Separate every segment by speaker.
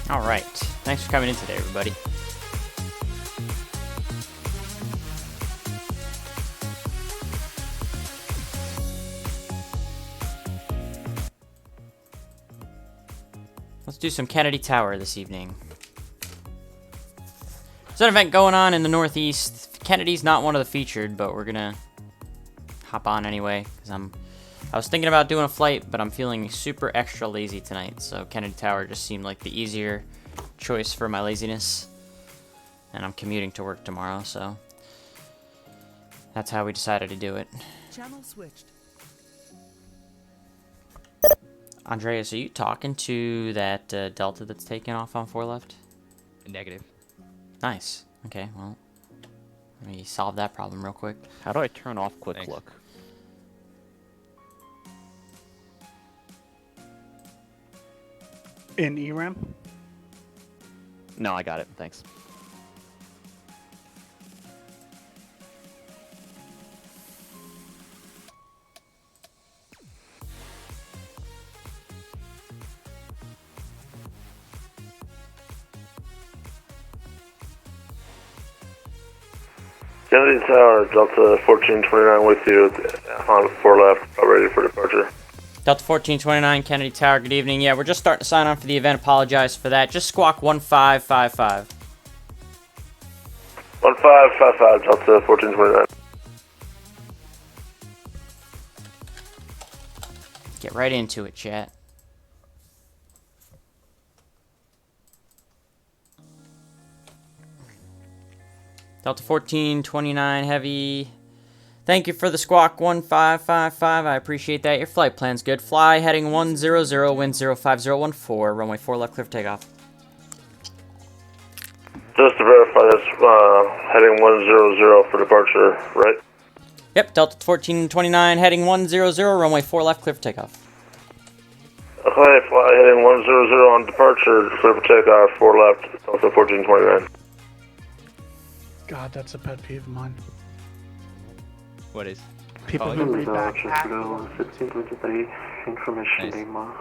Speaker 1: All right. Thanks for coming in today, everybody. Let's do some Kennedy Tower this evening. There's an event going on in the Northeast. Kennedy's not one of the featured, but we're gonna hop on anyway because I was thinking about doing a flight, but I'm feeling super extra lazy tonight, so Kennedy Tower just seemed like the easier choice for my laziness. And I'm commuting to work tomorrow, so that's how we decided to do it.
Speaker 2: Channel switched.
Speaker 1: Andreas, are you talking to that Delta that's taking off on 4 left?
Speaker 3: Negative.
Speaker 1: Nice. Okay, well, let me solve that problem real quick.
Speaker 4: How do I turn off quick
Speaker 3: Thanks.
Speaker 4: look?
Speaker 5: In ERAM?
Speaker 4: No, I got it. Thanks.
Speaker 6: Kennedy Tower, Delta 1429 with you on 4 left, ready for departure.
Speaker 1: Delta 1429, Kennedy Tower, good evening. Yeah, we're just starting to sign on for the event. Apologize for that. Just squawk 1555.
Speaker 6: 1555, Delta 1429.
Speaker 1: Get right into it, chat. Delta 1429 Heavy. Thank you for the squawk 1555. I appreciate that. Your flight plan's good. Fly heading 100, wind 05014, runway 4 left, clear for takeoff.
Speaker 6: Just to verify this, heading 100 for departure, right?
Speaker 1: Yep, Delta 1429 heading 100, runway 4 left, clear for takeoff.
Speaker 6: Okay, fly heading 100 on departure, clear for takeoff, 4 left, Delta 1429.
Speaker 5: God, that's a pet peeve of mine.
Speaker 3: What is?
Speaker 5: People
Speaker 3: Oh,
Speaker 5: who read back
Speaker 7: JetBlue 1623, information
Speaker 3: Nice.
Speaker 7: Lima,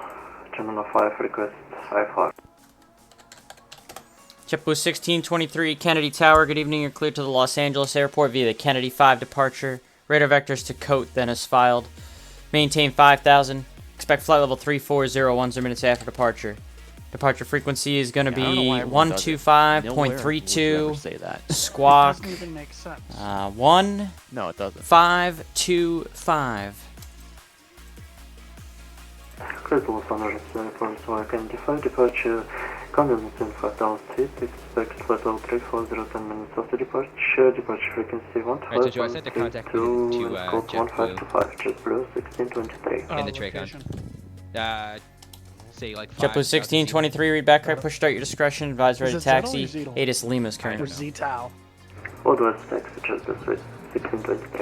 Speaker 7: Gemini 5 request I-5.
Speaker 1: JetBlue 1623, Kennedy Tower, good evening. You're cleared to the Los Angeles airport via the Kennedy 5 departure. Radar vectors to COAT, then as filed. Maintain 5,000. Expect flight level 3401 minutes after departure. Departure frequency is going to
Speaker 4: Yeah, I don't know
Speaker 1: be
Speaker 4: why everyone does it.
Speaker 1: 125.32.
Speaker 4: Nowhere would you ever say that.
Speaker 1: Squawk
Speaker 5: doesn't even make sense.
Speaker 1: 1525.
Speaker 4: No, it doesn't.
Speaker 7: Clear to Los Angeles airport, so I can identify departure, convenience in 5,000 feet, expect flight level 340 10 minutes after departure, departure frequency
Speaker 3: Alright, so Joe, I sent the contact
Speaker 7: 1532,
Speaker 3: to,
Speaker 7: and code
Speaker 3: JetBlue.
Speaker 7: 1525, JetBlue 1623.
Speaker 3: In the Tracon.
Speaker 5: Location.
Speaker 3: Say like
Speaker 1: JetBlue 1623, read back right, push start your discretion, advise ready to
Speaker 5: Is it Zeta or
Speaker 1: taxi.
Speaker 5: Zeta?
Speaker 1: ATIS Lima's
Speaker 5: Or
Speaker 1: current.
Speaker 5: Z-Tau.
Speaker 7: Old West taxi, JetBlue 1623.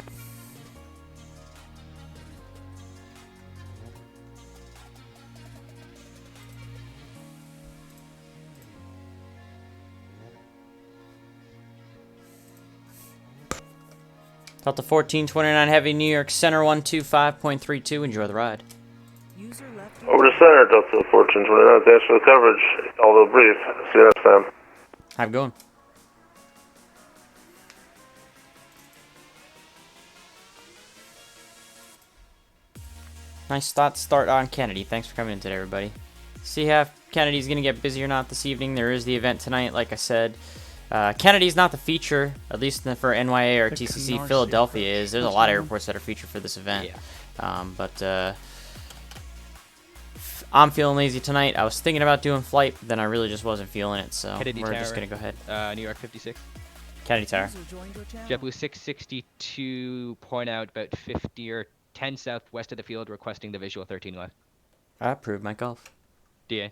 Speaker 1: Delta 1429 Heavy, New York Center 125.32. Enjoy the ride.
Speaker 2: User left.
Speaker 6: Over to center, Delta 1429, thanks for the coverage, although brief. See you next time.
Speaker 1: How it going? Nice start on Kennedy. Thanks for coming in today, everybody. See how Kennedy's going to get busy or not this evening. There is the event tonight, like I said. Kennedy's not the feature, at least for NYARTCC.
Speaker 5: Canarsie
Speaker 1: Philadelphia
Speaker 5: approach.
Speaker 1: is. There's a
Speaker 5: What's
Speaker 1: lot of
Speaker 5: that one?
Speaker 1: airports that are featured for this event.
Speaker 3: Yeah.
Speaker 1: But I'm feeling lazy tonight. I was thinking about doing flight, but then I really just wasn't feeling it. So
Speaker 3: Kennedy
Speaker 1: we're
Speaker 3: Tower.
Speaker 1: just going to go ahead.
Speaker 3: New York 56.
Speaker 1: Kennedy Tower.
Speaker 2: User joined your channel.
Speaker 3: JetBlue 662, point out about 50 or 10 southwest of the field, requesting the visual 13 left.
Speaker 1: I approve my golf.
Speaker 3: DA.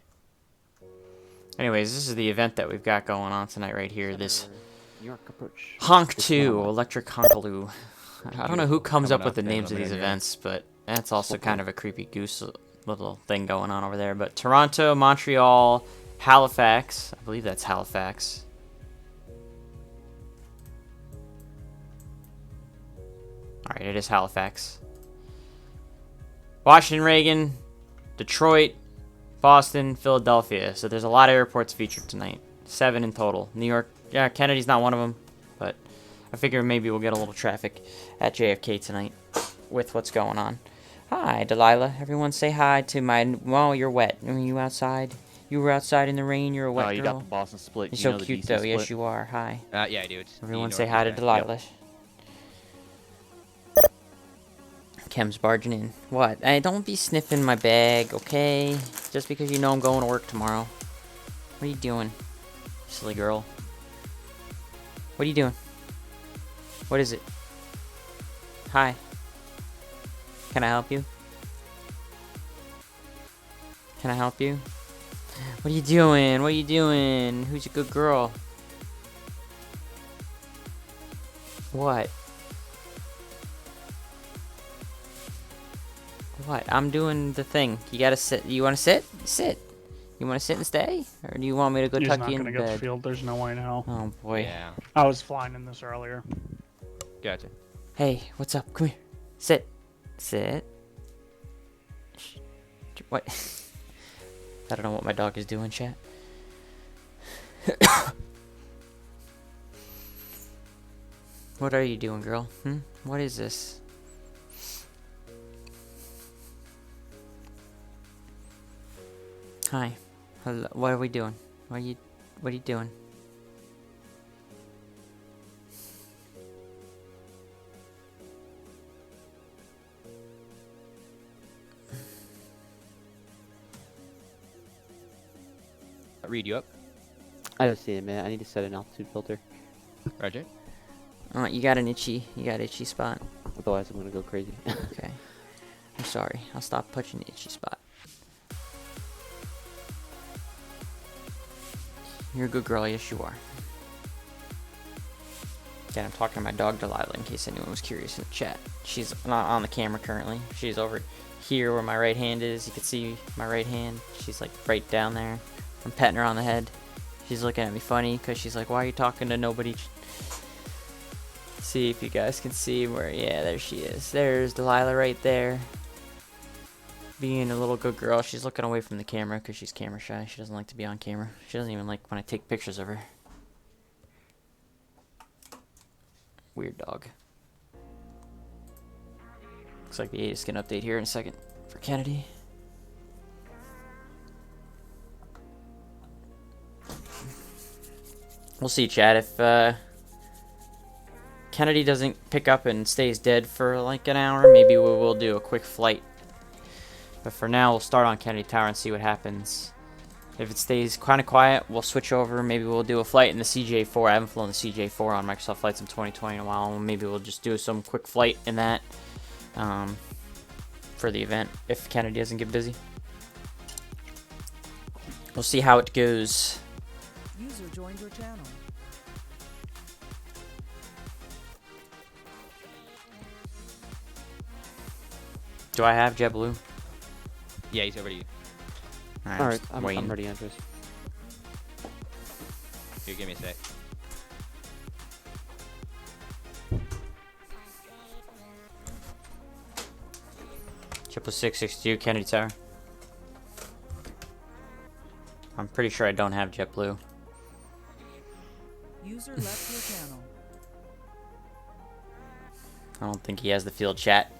Speaker 1: Anyways, this is the event that we've got going on tonight right here. This
Speaker 4: New York approach.
Speaker 1: Honk-2, electric Honk-aloo. I don't know who comes
Speaker 3: Coming
Speaker 1: up with
Speaker 3: up
Speaker 1: the
Speaker 3: in
Speaker 1: names
Speaker 3: a
Speaker 1: of these
Speaker 3: minute, yeah.
Speaker 1: events, but that's also kind of a creepy goose little thing going on over there. But Toronto, Montreal, Halifax. I believe that's Halifax. Alright, it is Halifax. Washington, Reagan, Detroit, Boston, Philadelphia. So there's a lot of airports featured tonight. 7 in total. New York, yeah, Kennedy's not one of them, but I figure maybe we'll get a little traffic at JFK tonight with what's going on. Hi, Delilah. Everyone say hi to my... Well, you're wet. Are you outside? You were outside in the rain. You're a wet girl.
Speaker 4: You got the Boston split.
Speaker 1: You're
Speaker 4: You
Speaker 1: so
Speaker 4: know the
Speaker 1: cute,
Speaker 4: DC
Speaker 1: though.
Speaker 4: split?
Speaker 1: Yes, you are. Hi.
Speaker 3: Yeah, I do.
Speaker 1: Everyone say hi to Delilah. Kem's barging in. What? Hey, don't be sniffing my bag, okay? Just because you know I'm going to work tomorrow. What are you doing, silly girl? What are you doing? What is it? Hi. Can I help you? Can I help you? What are you doing? What are you doing? Who's a good girl? What? What? I'm doing the thing. You gotta sit. You wanna sit? Sit. You wanna sit and stay? Or do you want me to go
Speaker 5: He's
Speaker 1: tuck
Speaker 5: not
Speaker 1: you in
Speaker 5: gonna
Speaker 1: the
Speaker 5: get the
Speaker 1: bed?
Speaker 5: field. There's no way in hell.
Speaker 1: Oh boy.
Speaker 3: Yeah.
Speaker 5: I was flying in this earlier.
Speaker 3: Gotcha.
Speaker 1: Hey, what's up? Come here. Sit. Sit. Shh. What? I don't know what my dog is doing, chat. What are you doing, girl? What is this? Hi. Hello. What are we doing? What are you doing?
Speaker 3: Read you up.
Speaker 4: I don't see it, man. I need to set an altitude filter.
Speaker 3: Roger.
Speaker 1: Oh, you got an itchy spot.
Speaker 4: Otherwise, I'm gonna go crazy.
Speaker 1: Okay. I'm sorry. I'll stop pushing the itchy spot. You're a good girl. Yes, you are. Again, I'm talking to my dog Delilah in case anyone was curious in the chat. She's not on the camera currently. She's over here where my right hand is. You can see my right hand. She's like right down there. I'm petting her on the head. She's looking at me funny because she's like, why are you talking to nobody? See if you guys can see where, yeah, there she is. There's Delilah right there. Being a little good girl. She's looking away from the camera because she's camera shy. She doesn't like to be on camera. She doesn't even like when I take pictures of her. Weird dog. Looks like the ADA skin update here in a second for Kennedy. We'll see, Chad. If Kennedy doesn't pick up and stays dead for like an hour, maybe we will do a quick flight. But for now, we'll start on Kennedy Tower and see what happens. If it stays kind of quiet, we'll switch over. Maybe we'll do a flight in the CJ4. I haven't flown the CJ4 on Microsoft Flights in 2020 in a while. Maybe we'll just do some quick flight in that for the event if Kennedy doesn't get busy. We'll see how it goes.
Speaker 2: User joined your channel.
Speaker 1: Do I have JetBlue?
Speaker 3: Yeah, he's over to you.
Speaker 4: Alright, I'm ready, Andres.
Speaker 3: Here, give me a sec.
Speaker 1: JetBlue 662, Kennedy Tower. I'm pretty sure I don't have JetBlue.
Speaker 2: User left your channel.
Speaker 1: I don't think he has the field chat.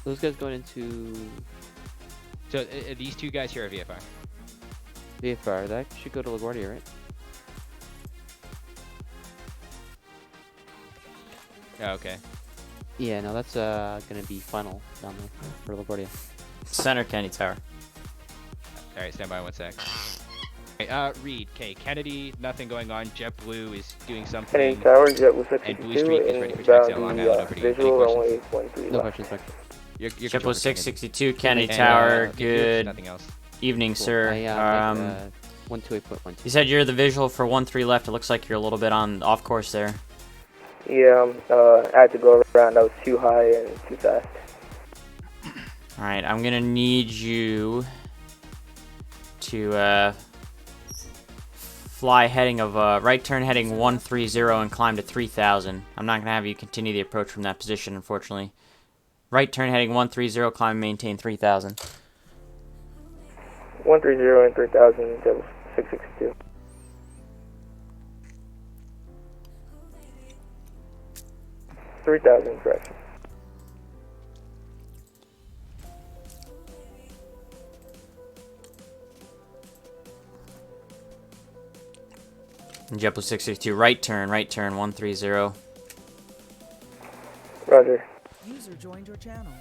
Speaker 4: Those guys going into
Speaker 3: So these two guys here are VFR.
Speaker 4: VFR. That should go to LaGuardia, right?
Speaker 3: Oh, okay.
Speaker 4: Yeah, no, that's gonna be final down there for LaGuardia.
Speaker 1: Center Kennedy Tower.
Speaker 3: All right, stand by 1 sec. Okay, Reed, okay, Kennedy, nothing going on. JetBlue is doing something.
Speaker 6: Kennedy Tower, JetBlue
Speaker 3: And Blue
Speaker 6: 662,
Speaker 3: Streak is ready for taxi on Long Island. Over to you. Any
Speaker 6: visual
Speaker 3: questions?
Speaker 6: runway 13
Speaker 4: No
Speaker 6: left.
Speaker 4: questions, Mike.
Speaker 3: You're
Speaker 1: JetBlue 662, Kennedy
Speaker 3: And,
Speaker 1: Tower.
Speaker 3: there's
Speaker 1: Good
Speaker 3: nothing else.
Speaker 1: evening,
Speaker 4: Cool.
Speaker 1: sir.
Speaker 4: I, 128.12.
Speaker 1: You said you're the visual for 1-3 left. It looks like you're a little bit on off course there.
Speaker 6: Yeah, I had to go around. I was too high and too fast.
Speaker 1: Alright, I'm gonna need you to fly heading of right turn heading 130 and climb to 3000. I'm not gonna have you continue the approach from that position, unfortunately. Right turn heading 130, climb and maintain 3000.
Speaker 8: 130 and 3000, that was 662. $3,000, correct.
Speaker 1: JetBlue 662, right turn 130.
Speaker 8: Roger.
Speaker 2: User joined your channel.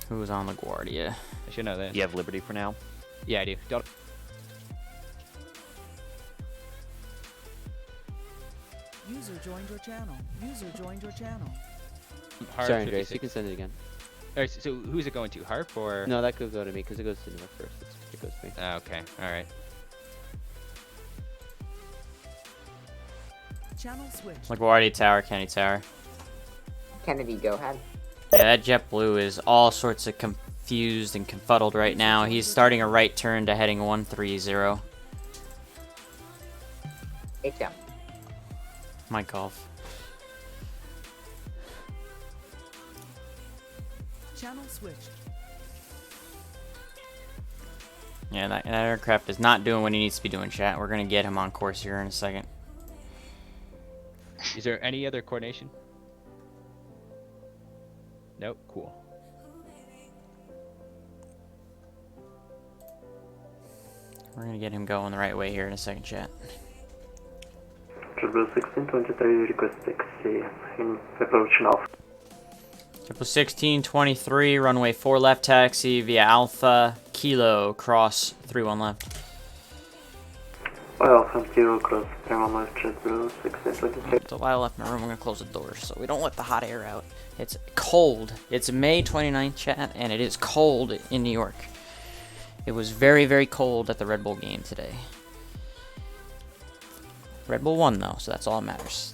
Speaker 1: Who's on LaGuardia?
Speaker 3: I should know that.
Speaker 4: You have Liberty for now?
Speaker 3: Yeah, I do. Don't.
Speaker 2: User joined your channel. User joined your channel.
Speaker 3: Harp
Speaker 4: Sorry, Andreas,
Speaker 3: 56.
Speaker 4: you can send it again.
Speaker 3: Alright, so who's it going to? Harp or?
Speaker 4: No, that could go to me because it goes to Newark first. It goes to me.
Speaker 3: Ah, okay. All right.
Speaker 2: Channel switch.
Speaker 1: LaGuardia Tower, Kennedy Tower.
Speaker 9: Kennedy, go ahead.
Speaker 1: Yeah, that JetBlue is all sorts of confused and confuddled right now. He's starting a right turn to heading 130.
Speaker 9: HM.
Speaker 1: My golf.
Speaker 2: Channel switched.
Speaker 1: Yeah, that aircraft is not doing what he needs to be doing, chat. We're gonna get him on course here in a second.
Speaker 3: Is there any other coordination? Nope. Cool.
Speaker 1: We're gonna get him going the right way here in a second, chat.
Speaker 7: JetBlue 1623, request taxi in approach now.
Speaker 1: JetBlue 1623, runway 4 left taxi via Alpha Kilo, cross 31 left.
Speaker 7: Well, thank you, cross 31 left, JetBlue 1623.
Speaker 1: There's a lot left in the room. I'm gonna close the doors so we don't let the hot air out. It's cold. It's May 29th, chat, and it is cold in New York. It was very, very cold at the Red Bull game today. Red Bull won, though, so that's all that matters.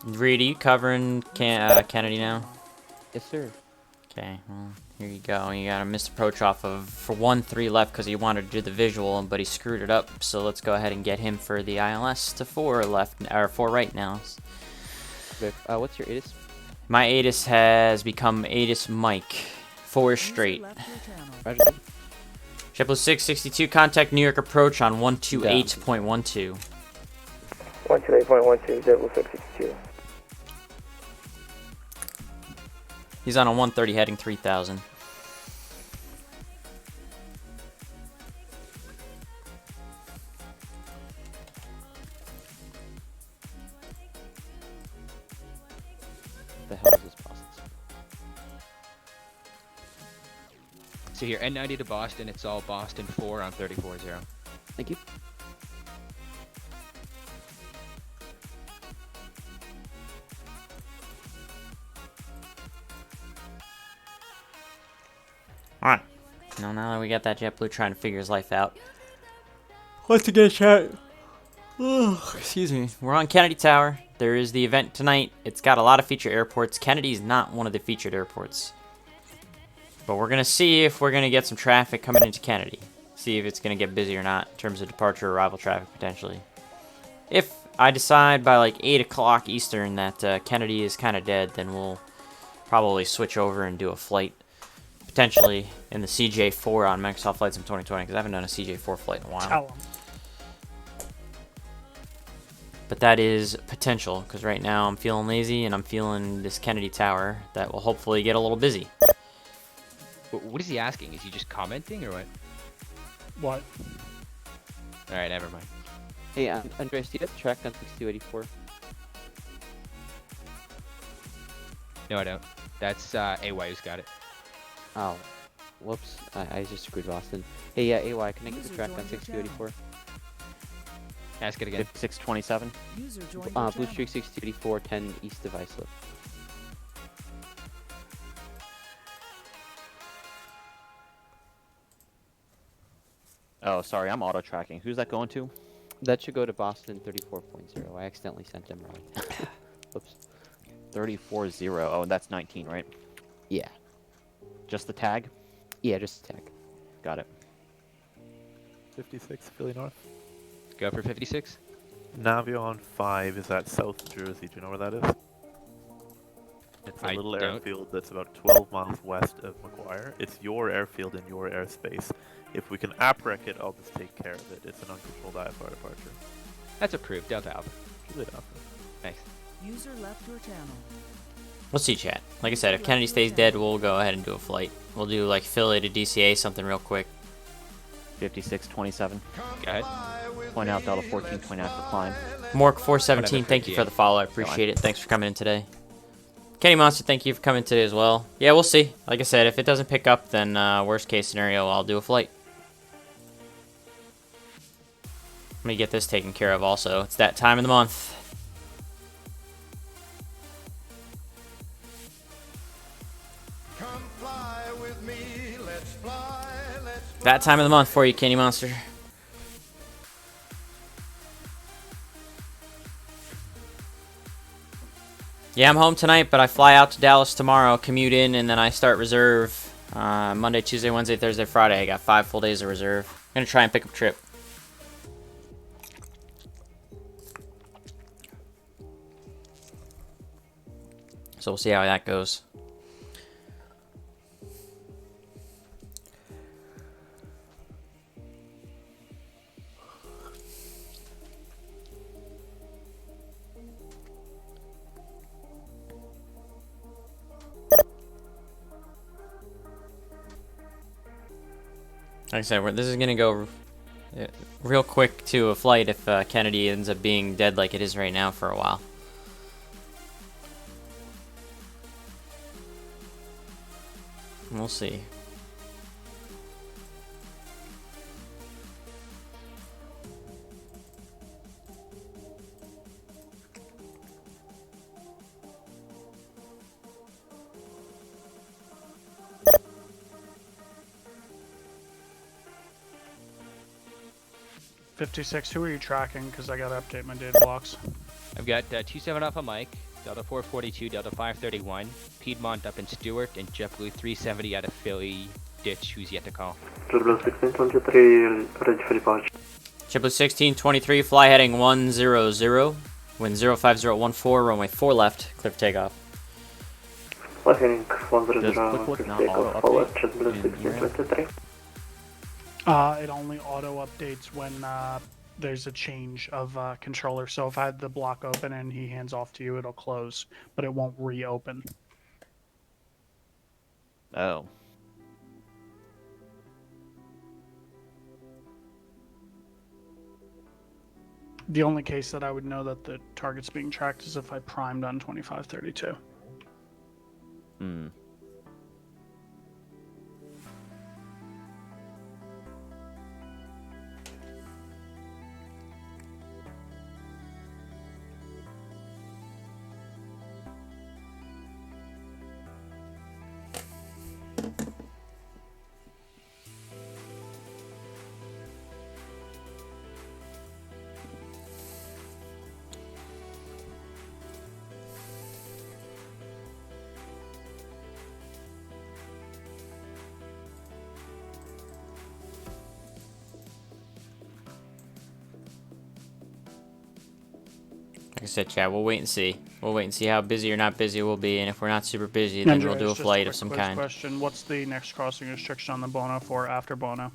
Speaker 1: Reed, are you covering Kennedy now?
Speaker 4: Yes, sir.
Speaker 1: Okay, well, here you go. You got a missed approach off of for 1-3 left because he wanted to do the visual, but he screwed it up. So let's go ahead and get him for the ILS to 4 left, or 4 right now.
Speaker 4: Okay, what's your ATIS?
Speaker 1: My ATIS has become ATIS Mike. 4
Speaker 2: User
Speaker 1: straight.
Speaker 2: left your channel.
Speaker 4: Roger.
Speaker 1: JetBlue 662, contact New York approach on 128.12.
Speaker 8: 128.12, JetBlue 662.
Speaker 1: He's on a 130 heading 3000.
Speaker 4: The hell is this process?
Speaker 3: So here, N90 to Boston. It's all Boston 4 on 340.
Speaker 4: Thank you.
Speaker 1: Alright. Now that we got that JetBlue trying to figure his life out. Let's get chat. Excuse me. We're on Kennedy Tower. There is the event tonight. It's got a lot of featured airports. Kennedy's not one of the featured airports. But we're going to see if we're going to get some traffic coming into Kennedy. See if it's going to get busy or not in terms of departure arrival traffic potentially. If I decide by like 8 o'clock Eastern that Kennedy is kind of dead, then we'll probably switch over and do a flight. Potentially in the CJ4 on Microsoft Flight Sim 2020 because I haven't done a CJ4 flight in a while.
Speaker 5: Tell 'em.
Speaker 1: But that is potential because right now I'm feeling lazy and I'm feeling this Kennedy Tower that will hopefully get a little busy.
Speaker 3: What is he asking? Is he just commenting or what?
Speaker 5: What?
Speaker 3: All right, never mind.
Speaker 4: Hey, Andres, do you have track on 6284?
Speaker 3: No, I don't. That's AY who's got it.
Speaker 4: Oh, whoops. I just screwed Boston. Hey, yeah, AY, can I get the
Speaker 2: User
Speaker 4: track on
Speaker 2: joined your
Speaker 4: 6284?
Speaker 3: Ask it again.
Speaker 4: 5627.
Speaker 2: User joined your
Speaker 4: Blue
Speaker 2: channel.
Speaker 4: Streak 6284, 10 east of Islip.
Speaker 10: Oh, sorry, I'm auto tracking. Who's that going to?
Speaker 4: That should go to Boston 34.0. I accidentally sent him wrong. Oops.
Speaker 10: 34-0. Oh, that's 19, right?
Speaker 4: Yeah.
Speaker 10: Just the tag?
Speaker 4: Yeah, just attack.
Speaker 10: Got it.
Speaker 11: 56, Philly North.
Speaker 3: Go for 56.
Speaker 11: Navion 5 is at South Jersey. Do you know where that is? It's a
Speaker 3: I
Speaker 11: little
Speaker 3: don't.
Speaker 11: airfield that's about 12 miles west of McGuire. It's your airfield in your airspace. If we can APREC it, I'll just take care of it. It's an uncontrolled IFR departure.
Speaker 3: That's approved. Delta Alpha.
Speaker 11: Really enough.
Speaker 3: Nice.
Speaker 2: User left your channel.
Speaker 1: We'll see, chat. Like I said, if Kennedy stays dead, we'll go ahead and do a flight. We'll do like Philly to DCA, something real quick.
Speaker 10: 5627.
Speaker 3: Go ahead.
Speaker 10: Point out Delta 1429 for climb.
Speaker 1: Mork417, thank you for the follow. I appreciate it. Thanks for coming in today. Kenny Monster, thank you for coming today as well. Yeah, we'll see. Like I said, if it doesn't pick up, then worst case scenario, I'll do a flight. Let me get this taken care of also. It's that time of the month. That time of the month for you, Kenny Monster. Yeah, I'm home tonight, but I fly out to Dallas tomorrow, commute in, and then I start reserve Monday, Tuesday, Wednesday, Thursday, Friday. I got 5 full days of reserve. I'm going to try and pick up a trip. So we'll see how that goes. Like I said, this is going to go real quick to a flight if Kennedy ends up being dead like it is right now for a while. We'll see.
Speaker 5: .56, who are you tracking? Because I got to update my data blocks.
Speaker 3: I've got 27 Alpha Mike, Delta 442, Delta 531, Piedmont up in Stewart, and JetBlue 370 out of Philly Ditch, who's yet to call.
Speaker 7: JetBlue 1623, ready for departure.
Speaker 1: JetBlue 1623, fly heading 100, wind 05014, runway 4 left, clear for takeoff.
Speaker 7: Fly heading 100,
Speaker 10: Does
Speaker 7: clear
Speaker 10: quick look not
Speaker 7: takeoff,
Speaker 10: auto
Speaker 7: forward,
Speaker 10: update
Speaker 7: JetBlue
Speaker 10: in here?
Speaker 7: 1623.
Speaker 5: It only auto updates when there's a change of controller. So if I had the block open and he hands off to you, it'll close, but it won't reopen.
Speaker 10: Oh.
Speaker 5: The only case that I would know that the target's being tracked is if I primed on 2532.
Speaker 10: Hmm.
Speaker 1: Like I said, chat, we'll wait and see. We'll wait and see how busy or not busy we'll be, and if we're not super busy, then we'll do a
Speaker 5: Just
Speaker 1: flight of
Speaker 5: quick
Speaker 1: some
Speaker 5: quiz
Speaker 1: kind.
Speaker 5: Question: what's the next crossing restriction on the Bono for after Bono?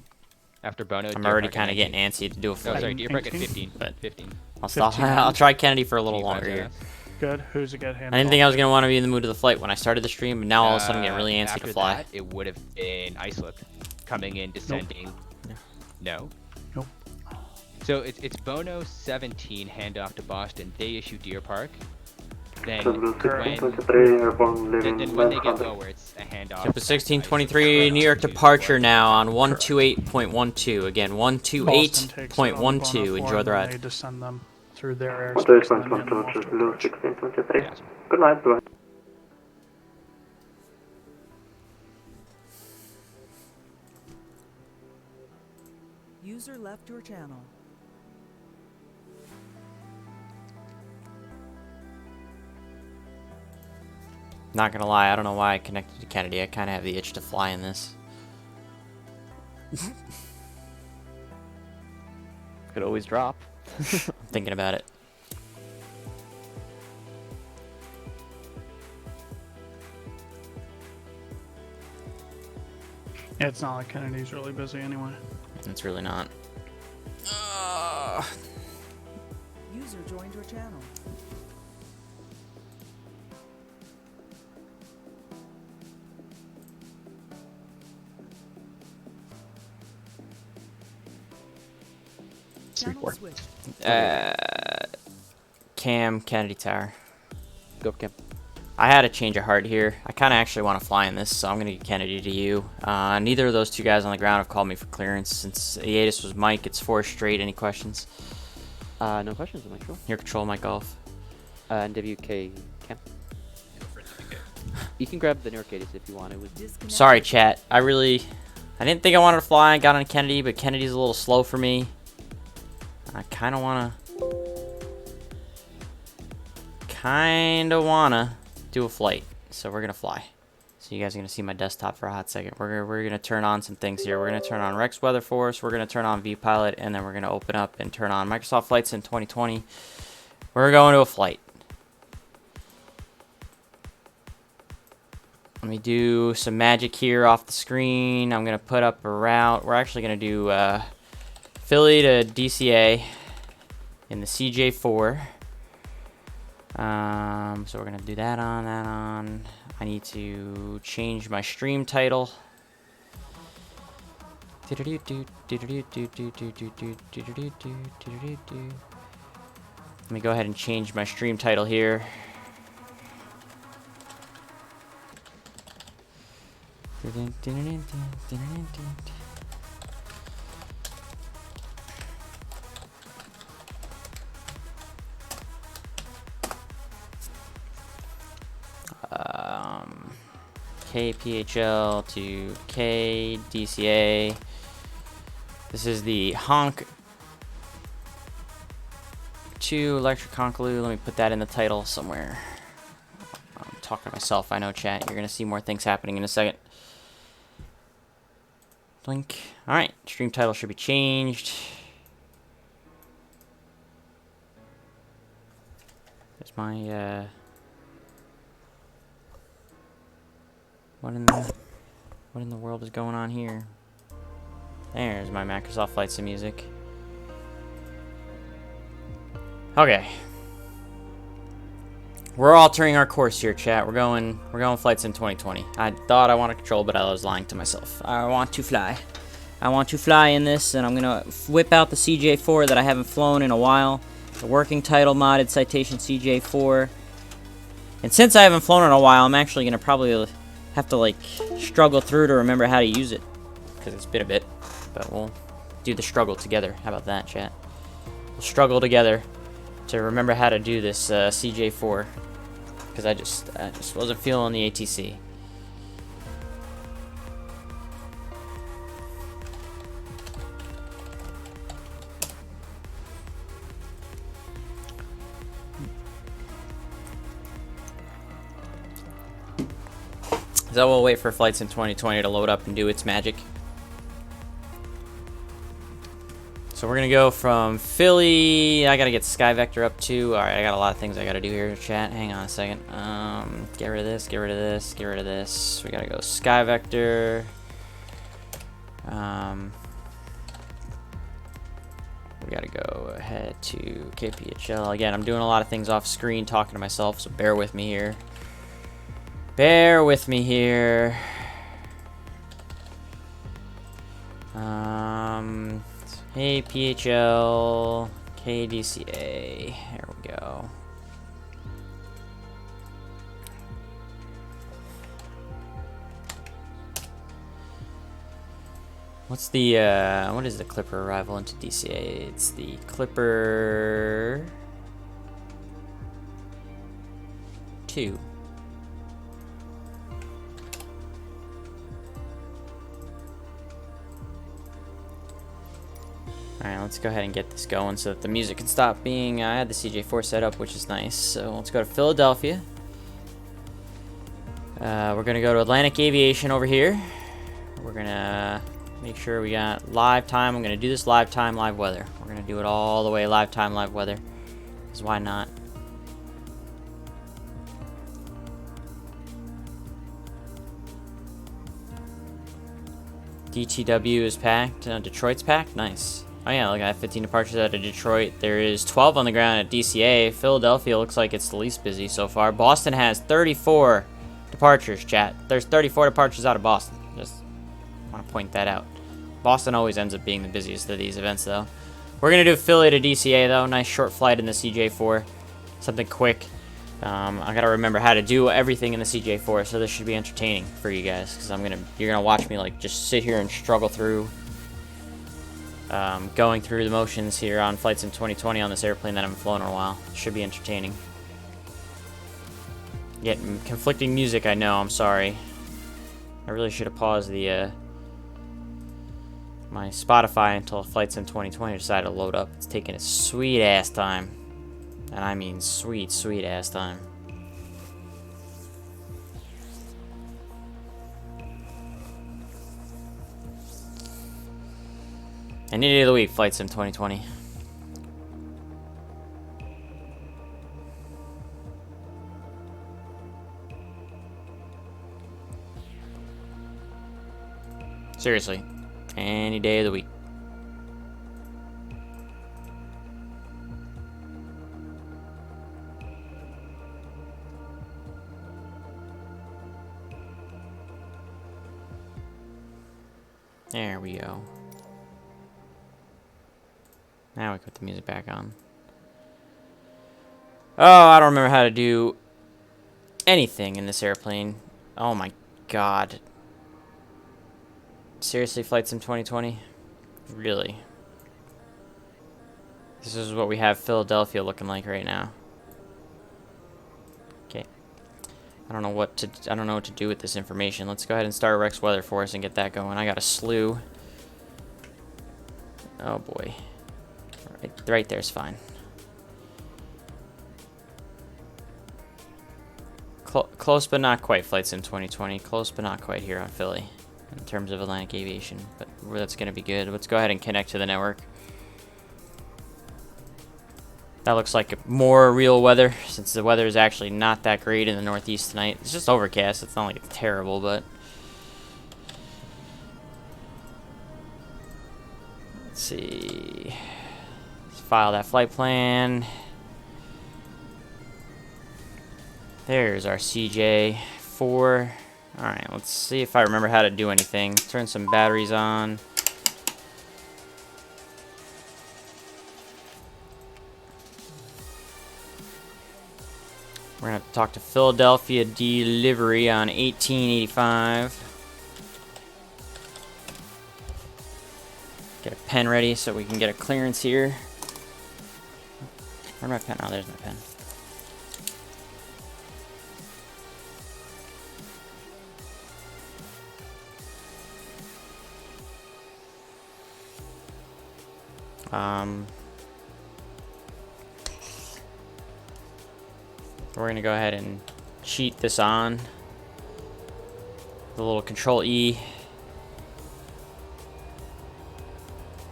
Speaker 3: After Bono,
Speaker 1: I'm
Speaker 3: Deer
Speaker 1: already
Speaker 3: Park
Speaker 1: kind of
Speaker 3: at
Speaker 1: getting antsy to do a
Speaker 3: Oh,
Speaker 1: flight.
Speaker 3: sorry, Deer Park at
Speaker 5: 18?
Speaker 3: 15.
Speaker 1: But
Speaker 3: 15.
Speaker 1: I'll stop.
Speaker 5: 15.
Speaker 1: I'll try Kennedy for a little
Speaker 3: G5
Speaker 1: longer here.
Speaker 3: ZS.
Speaker 5: Good. Who's it get
Speaker 1: I
Speaker 5: handed
Speaker 1: didn't think I
Speaker 5: off?
Speaker 1: was gonna want to be in the mood of the flight when I started the stream, but now all of a sudden get really antsy
Speaker 3: After
Speaker 1: to fly.
Speaker 3: that, it would have been Islip, coming in, descending. No.
Speaker 5: Nope.
Speaker 3: So it's Bono 17 handoff to Boston. They issue Deer Park. then
Speaker 7: JetBlue
Speaker 3: when
Speaker 7: 1623, airborne leaving
Speaker 3: then when they get
Speaker 7: 900.
Speaker 3: lower, it's a handoff.
Speaker 1: JetBlue 1623, New York departure now on 128.12. Again,
Speaker 5: Boston takes it on the
Speaker 1: 128.12. Enjoy the
Speaker 5: and
Speaker 1: ride.
Speaker 5: They descend them through their airspace and then hand them off to
Speaker 7: JetBlue
Speaker 5: approach.
Speaker 7: 1623.
Speaker 3: Gotcha.
Speaker 7: Good night, bye.
Speaker 2: User left your channel.
Speaker 1: Not gonna lie, I don't know why I connected to Kennedy. I kind of have the itch to fly in this.
Speaker 10: Could always drop.
Speaker 1: I'm thinking about it.
Speaker 5: Yeah, it's not like Kennedy's really busy anyway.
Speaker 1: It's really not.
Speaker 2: User joined your channel. Channel switched.
Speaker 1: Cam, Kennedy Tower.
Speaker 4: Go Cam.
Speaker 1: I had a change of heart here. I kind of actually want to fly in this, so I'm going to get Kennedy to you. Neither of those two guys on the ground have called me for clearance. Since Iatus was Mike, it's 4 straight. Any questions?
Speaker 4: No questions, am I sure?
Speaker 1: Your control, Mike Golf.
Speaker 4: NWK Cam. You can grab the New York KDCA if you want. It was
Speaker 2: Disconnect.
Speaker 1: Sorry, chat. I didn't think I wanted to fly. I got on Kennedy, but Kennedy's a little slow for me. I kind of want to do a flight. So we're going to fly. So you guys are going to see my desktop for a hot second. We're going to turn on some things here. We're going to turn on Rex Weather Force. We're going to turn on VPilot. And then we're going to open up and turn on Microsoft Flights in 2020. We're going to a flight. Let me do some magic here off the screen. I'm going to put up a route. We're actually going to do Philly to DCA in the CJ4. So we're going to do that on. I need to change my stream title. Let me go ahead and change my stream title here. KPHL to KDCA. This is the Honk-aloo electric Honk-aloo. Let me put that in the title somewhere. I'm talking to myself. I know, chat. You're gonna see more things happening in a second. Blink. All right. Stream title should be changed. There's my What in the world is going on here? There's my Microsoft Flight Sim music. Okay. We're altering our course here, chat. We're going Flight Sim 2020. I thought I wanted control, but I was lying to myself. I want to fly. I want to fly in this, and I'm gonna whip out the CJ4 that I haven't flown in a while. The working title modded Citation CJ4. And since I haven't flown in a while, I'm actually gonna probably have to like struggle through to remember how to use it, because it's been a bit, but we'll do the struggle together. How about that, chat? We'll struggle together to remember how to do this CJ4, because I just wasn't feeling the ATC. So we'll wait for Flight Sim 2020 to load up and do its magic. So we're gonna go from Philly. I gotta get Sky Vector up too. All right, I got a lot of things I gotta do here, chat. Hang on a second. Get rid of this. Get rid of this. Get rid of this. We gotta go Sky Vector. We gotta go ahead to KPHL. Again, I'm doing a lot of things off screen, talking to myself, so bear with me here. Bear with me here. Hey, PHL, KDCA. There we go. What's the, what is the Clipper arrival into DCA? It's the Clipper 2. Alright, let's go ahead and get this going so that the music can stop being... I had the CJ4 set up, which is nice. So let's go to Philadelphia. We're going to go to Atlantic Aviation over here. We're going to make sure we got live time. I'm going to do this live time, live weather. We're going to do it all the way live time, live weather. Because why not? DTW is packed. Detroit's packed? Nice. Oh yeah, look, I have 15 departures out of Detroit. There is 12 on the ground at DCA. Philadelphia looks like it's the least busy so far. Boston has 34 departures, chat. There's 34 departures out of Boston. Just want to point that out. Boston always ends up being the busiest of these events, though. We're going to do Philly to DCA, though. Nice short flight in the CJ4. Something quick. I got to remember how to do everything in the CJ4, so this should be entertaining for you guys, because you're going to watch me, like, just sit here and struggle through going through the motions here on Flight Sim 2020 on this airplane that I haven't flown in a while. It should be entertaining. Getting conflicting music, I know. I'm sorry. I really should have paused the my Spotify until Flight Sim 2020 decided to load up. It's taking a sweet ass time, and I mean sweet, sweet ass time. Any day of the week, Flight Sim 2020. Seriously, any day of the week. There we go. Now we put the music back on. Oh, I don't remember how to do anything in this airplane. Oh my god. Seriously, Flight Sim 2020? Really? This is what we have Philadelphia looking like right now. Okay. I don't know what to do with this information. Let's go ahead and start Rex Weather for us and get that going. I got a slew. Oh boy. Right there's fine. Close but not quite, Flight Sim 2020. Close but not quite here on Philly in terms of Atlantic Aviation, but that's going to be good. Let's go ahead and connect to the network. That looks like more real weather, since the weather is actually not that great in the Northeast tonight. It's just overcast. It's not like it's terrible, but let's see. File that flight plan. There's our CJ4. Alright, let's see if I remember how to do anything. Turn some batteries on. We're going to have to talk to Philadelphia delivery on 1885. Get a pen ready so we can get a clearance here. Where's my pen? Oh, there's my pen. We're gonna go ahead and cheat this on. The little Control E.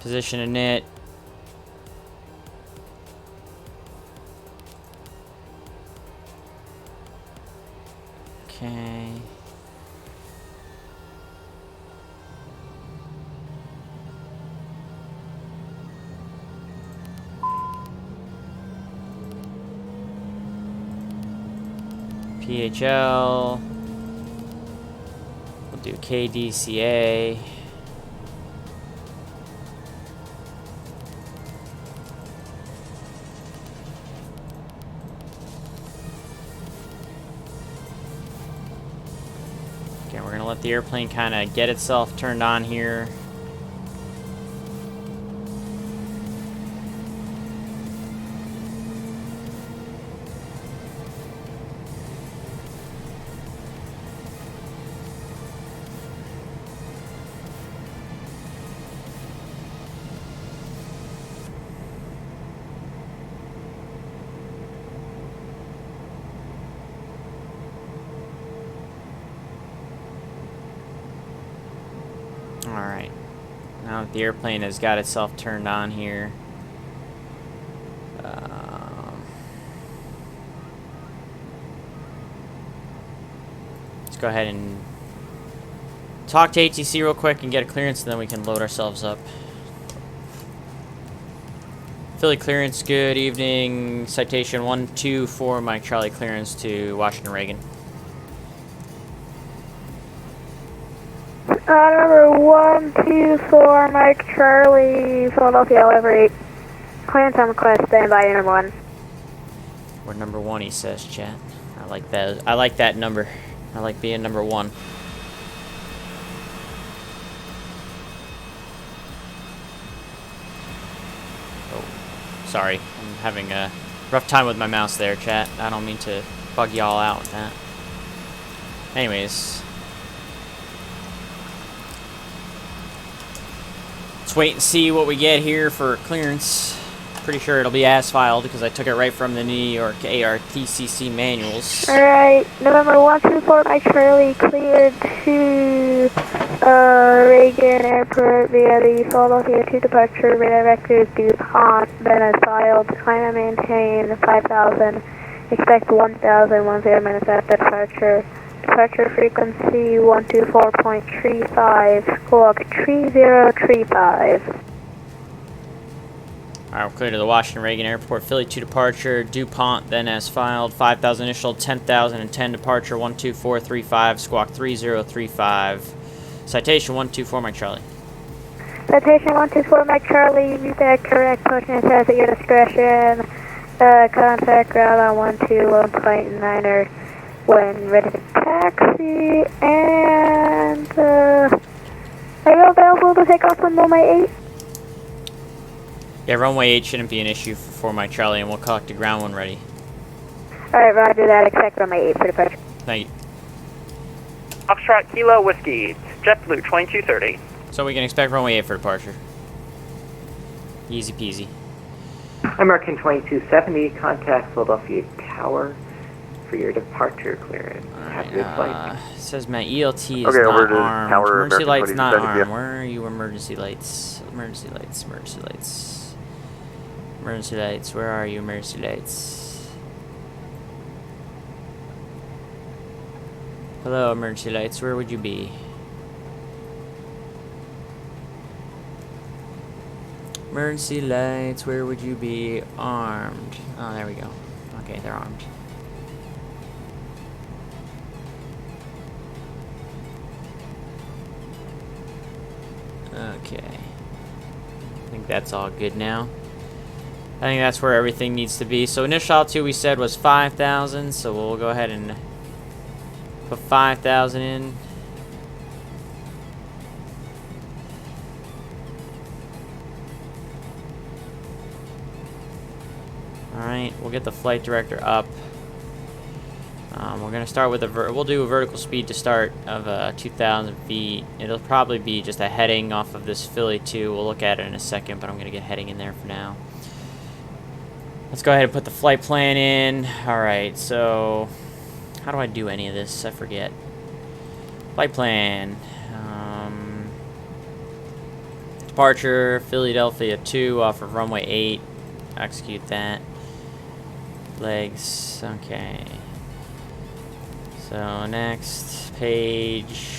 Speaker 1: Position init. Okay. KPHL. We'll do KDCA. Okay, we're gonna let the airplane kind of get itself turned on here. Now that the airplane has got itself turned on here. Let's go ahead and talk to ATC real quick and get a clearance, and then we can load ourselves up. Philly clearance, good evening. Citation 124, Mike Charlie clearance to Washington Reagan.
Speaker 12: Number 124, Mike Charlie, Philadelphia, over 8. Clearance on request, standby, number 1.
Speaker 1: We're number 1, he says, chat. I like that. I like that number. I like being number 1. Oh, sorry. I'm having a rough time with my mouse there, chat. I don't mean to bug y'all out with that. Anyways. Let's wait and see what we get here for clearance. Pretty sure it'll be as filed because I took it right from the New York NYARTCC manuals.
Speaker 12: Alright, November 124, Mike Charlie, cleared to Reagan Airport via the Philadelphia 2 departure, radar vectors DuPont, then as filed, climb and maintain 5,000, expect 1,010 minutes after departure. Departure frequency 124.35, squawk 3035.
Speaker 1: Alright, we're clear to the Washington Reagan Airport, Philly 2 departure, DuPont, then as filed, 5,000 initial, 10,010 departure, 12435, squawk 3035. Citation 124, Mike Charlie.
Speaker 12: Citation 124, Mike Charlie, use that correct motion says at your discretion. Contact ground on 121.9er when ready to taxi, and are you available to take off from runway 8?
Speaker 1: Yeah, runway 8 shouldn't be an issue for Mike Charlie, and we'll collect the ground when ready.
Speaker 12: Alright, roger that. Expect runway 8 for departure.
Speaker 1: Thank you.
Speaker 13: Foxtrot Kilo Whiskey, JetBlue 2230.
Speaker 1: So we can expect runway 8 for departure. Easy peasy.
Speaker 9: American 2270, contact Philadelphia Tower for your departure clearance. Have a good flight.
Speaker 1: It says my ELT is
Speaker 6: Okay, over
Speaker 1: not
Speaker 6: to
Speaker 1: armed.
Speaker 6: Tower,
Speaker 1: Emergency
Speaker 6: American
Speaker 1: lights not
Speaker 6: 2270,
Speaker 1: armed. Where are you, emergency lights? Emergency lights, emergency lights. Emergency lights, where are you, emergency lights? Hello, emergency lights, where would you be? Emergency lights, where would you be? Armed. Oh, there we go. Okay, they're armed. Okay. I think that's all good now. I think that's where everything needs to be. So initial altitude we said was 5,000, so we'll go ahead and put 5,000 in. Alright, we'll get the flight director up. We're gonna start with we'll do a vertical speed to start of 2,000 feet. It'll probably be just a heading off of this Philly 2. We'll look at it in a second, but I'm gonna get heading in there for now. Let's go ahead and put the flight plan in. Alright, so how do I do any of this? I forget. Flight plan. Departure, Philadelphia 2 off of runway 8. Execute that. Legs, okay. So next page.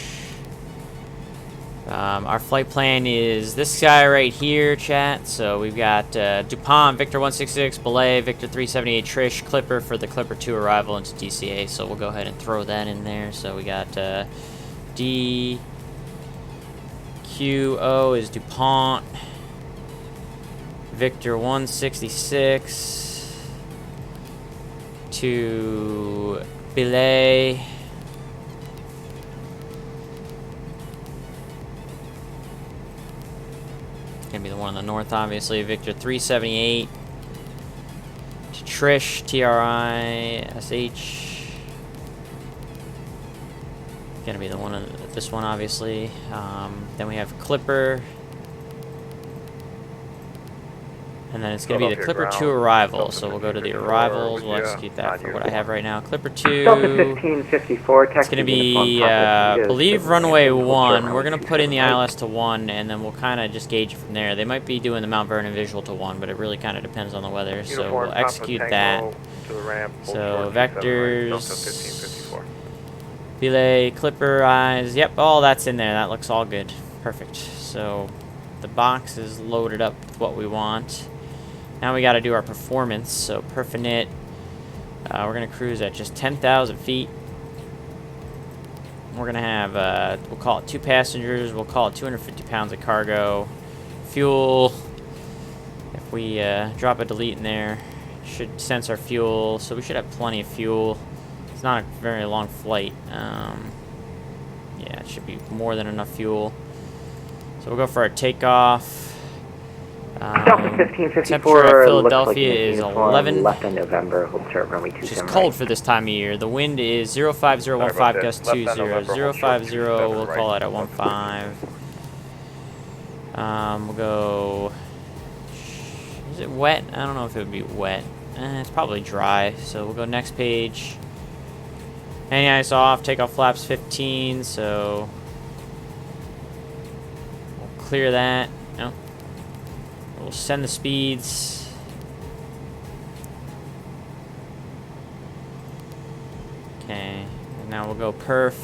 Speaker 1: Our flight plan is this guy right here, chat. So we've got DuPont, Victor 166, Belay, Victor 378, Trish, Clipper for the Clipper 2 arrival into DCA. So we'll go ahead and throw that in there. So we got DQO is DuPont, Victor 166 to Belay. Gonna be the one on the north, obviously. Victor 378 to Trish, TRI, SH. Gonna be the one on this one, obviously. Then we have Clipper. And then it's going to be the Clipper 2 arrival, so we'll go to the arrivals, we'll execute that for what I have right now. Clipper 2,
Speaker 9: Delta 1554,
Speaker 1: it's going to be, I believe, runway 1. We're going to put in the ILS to 1, and then we'll kind of just gauge it from there. They might be doing the Mount Vernon visual to 1, but it really kind of depends on the weather, so we'll execute that. So, vectors, belay, Clipper, eyes, yep, all that's in there. That looks all good. Perfect. So, the box is loaded up with what we want. Now we got to do our performance. So perfinit, we're going to cruise at just 10,000 feet. We're going to have, we'll call it 2 passengers. We'll call it 250 pounds of cargo. Fuel, if we drop a delete in there, it should sense our fuel. So we should have plenty of fuel. It's not a very long flight. Yeah, it should be more than enough fuel. So we'll go for our takeoff.
Speaker 9: Delta 1554
Speaker 1: temperature at Philadelphia is 11.
Speaker 9: Left in November, hold start runway 27
Speaker 1: Which is cold for this time of year. The wind is 05015, gust 20. 050, we'll call it at 15. We'll go... Is it wet? I don't know if it would be wet. It's probably dry, so we'll go next page. Any ice off, takeoff flaps 15, so... We'll clear that. No. We'll send the speeds. Okay, and now we'll go perf,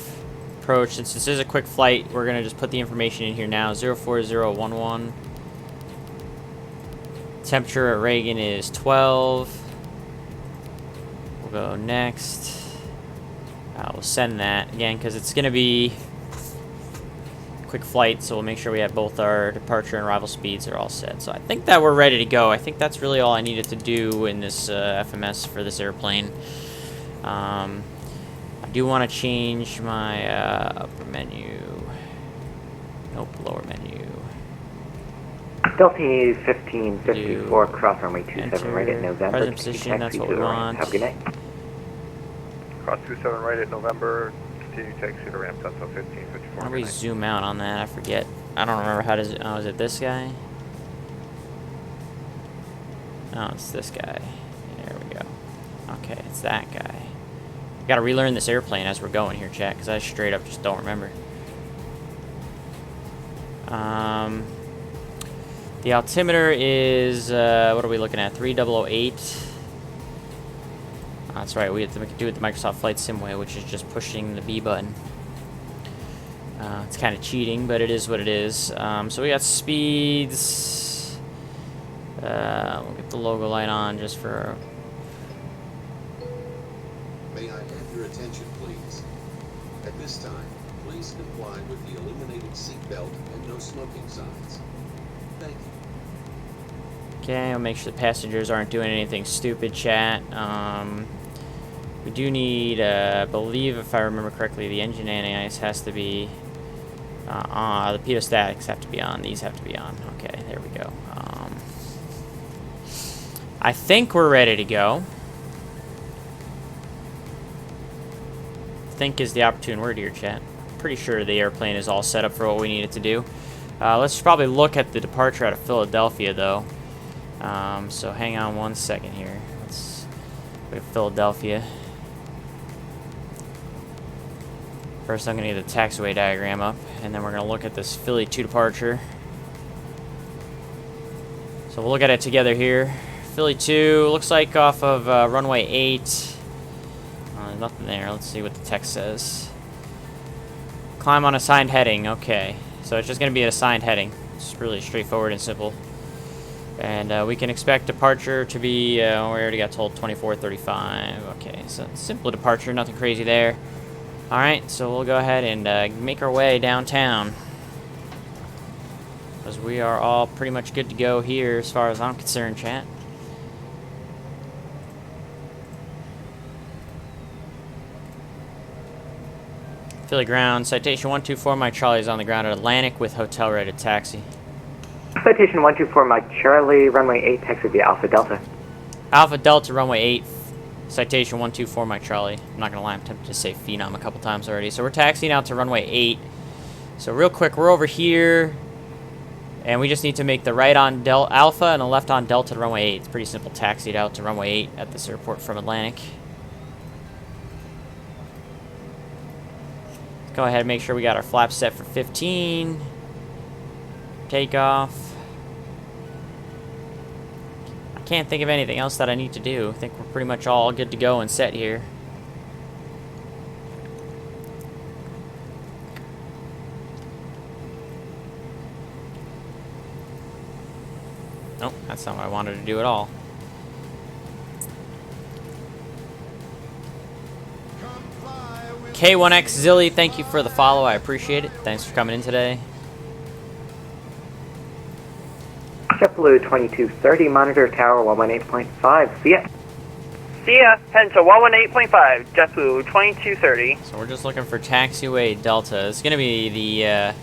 Speaker 1: approach. Since this is a quick flight, we're gonna just put the information in here now. 04011. Temperature at Reagan is 12. We'll go next. We'll send that again because it's gonna be quick flight, so we'll make sure we have both our departure and arrival speeds are all set. So I think that we're ready to go. I think that's really all I needed to do in this FMS for this airplane. I do want to change my upper menu. Nope, lower menu.
Speaker 9: Delta 1554, cross runway 27 right at November.
Speaker 1: Present position, that's what we want.
Speaker 9: Have a good night.
Speaker 14: Cross 27 right at November. Continue taxi to ramp Delta 1554.
Speaker 1: How do we zoom out on that? I forget. I don't remember how to. Oh, is it this guy? Oh, it's this guy. There we go. Okay, it's that guy. We gotta relearn this airplane as we're going here, chat, because I straight up just don't remember. The altimeter is what are we looking at? 3008. That's right, we have to do it the Microsoft Flight Sim way, which is just pushing the B button. It's kind of cheating, but it is what it is. So we got speeds. We'll get the logo light on just for...
Speaker 15: May I have your attention, please? At this time, please comply with the illuminated seatbelt and no smoking signs. Thank you.
Speaker 1: Okay, I'll make sure the passengers aren't doing anything stupid, chat. We do need, I believe, if I remember correctly, the engine anti-ice has to be on. The pedostatics have to be on. These have to be on. Okay, there we go. I think we're ready to go. Think is the opportune word here, chat. Pretty sure the airplane is all set up for what we need it to do. Let's probably look at the departure out of Philadelphia, though. So hang on one second here. Let's go to Philadelphia. First, I'm going to get the taxiway diagram up, and then we're going to look at this Philly 2 departure. So we'll look at it together here. Philly 2 looks like off of runway 8. Nothing there. Let's see what the text says. Climb on assigned heading. Okay, so it's just going to be an assigned heading. It's really straightforward and simple. And we can expect departure to be, we already got told 24:35. Okay, so simple departure, nothing crazy there. Alright, so we'll go ahead and make our way downtown. Because we are all pretty much good to go here as far as I'm concerned, chat. Philly ground, citation 124, Mike Charlie is on the ground at Atlantic with hotel rated taxi.
Speaker 9: Citation 124, Mike Charlie, runway 8, taxi via Alpha Delta.
Speaker 1: Alpha Delta, runway 8, citation 124, Mike Charlie. I'm not going to lie, I'm tempted to say Phenom a couple times already. So we're taxiing out to runway 8. So real quick, we're over here. And we just need to make the right on Alpha and the left on Delta to runway 8. It's pretty simple. Taxied out to runway 8 at this airport from Atlantic. Go ahead and make sure we got our flaps set for 15. Takeoff. I can't think of anything else that I need to do. I think we're pretty much all good to go and set here. Nope, that's not what I wanted to do at all. K1X Zilly, thank you for the follow. I appreciate it. Thanks for coming in today.
Speaker 9: JetBlue 2230, monitor tower 118.5. See ya.
Speaker 13: See ya. Head to 118.5. JetBlue 2230.
Speaker 1: So we're just looking for taxiway Delta. It's gonna be the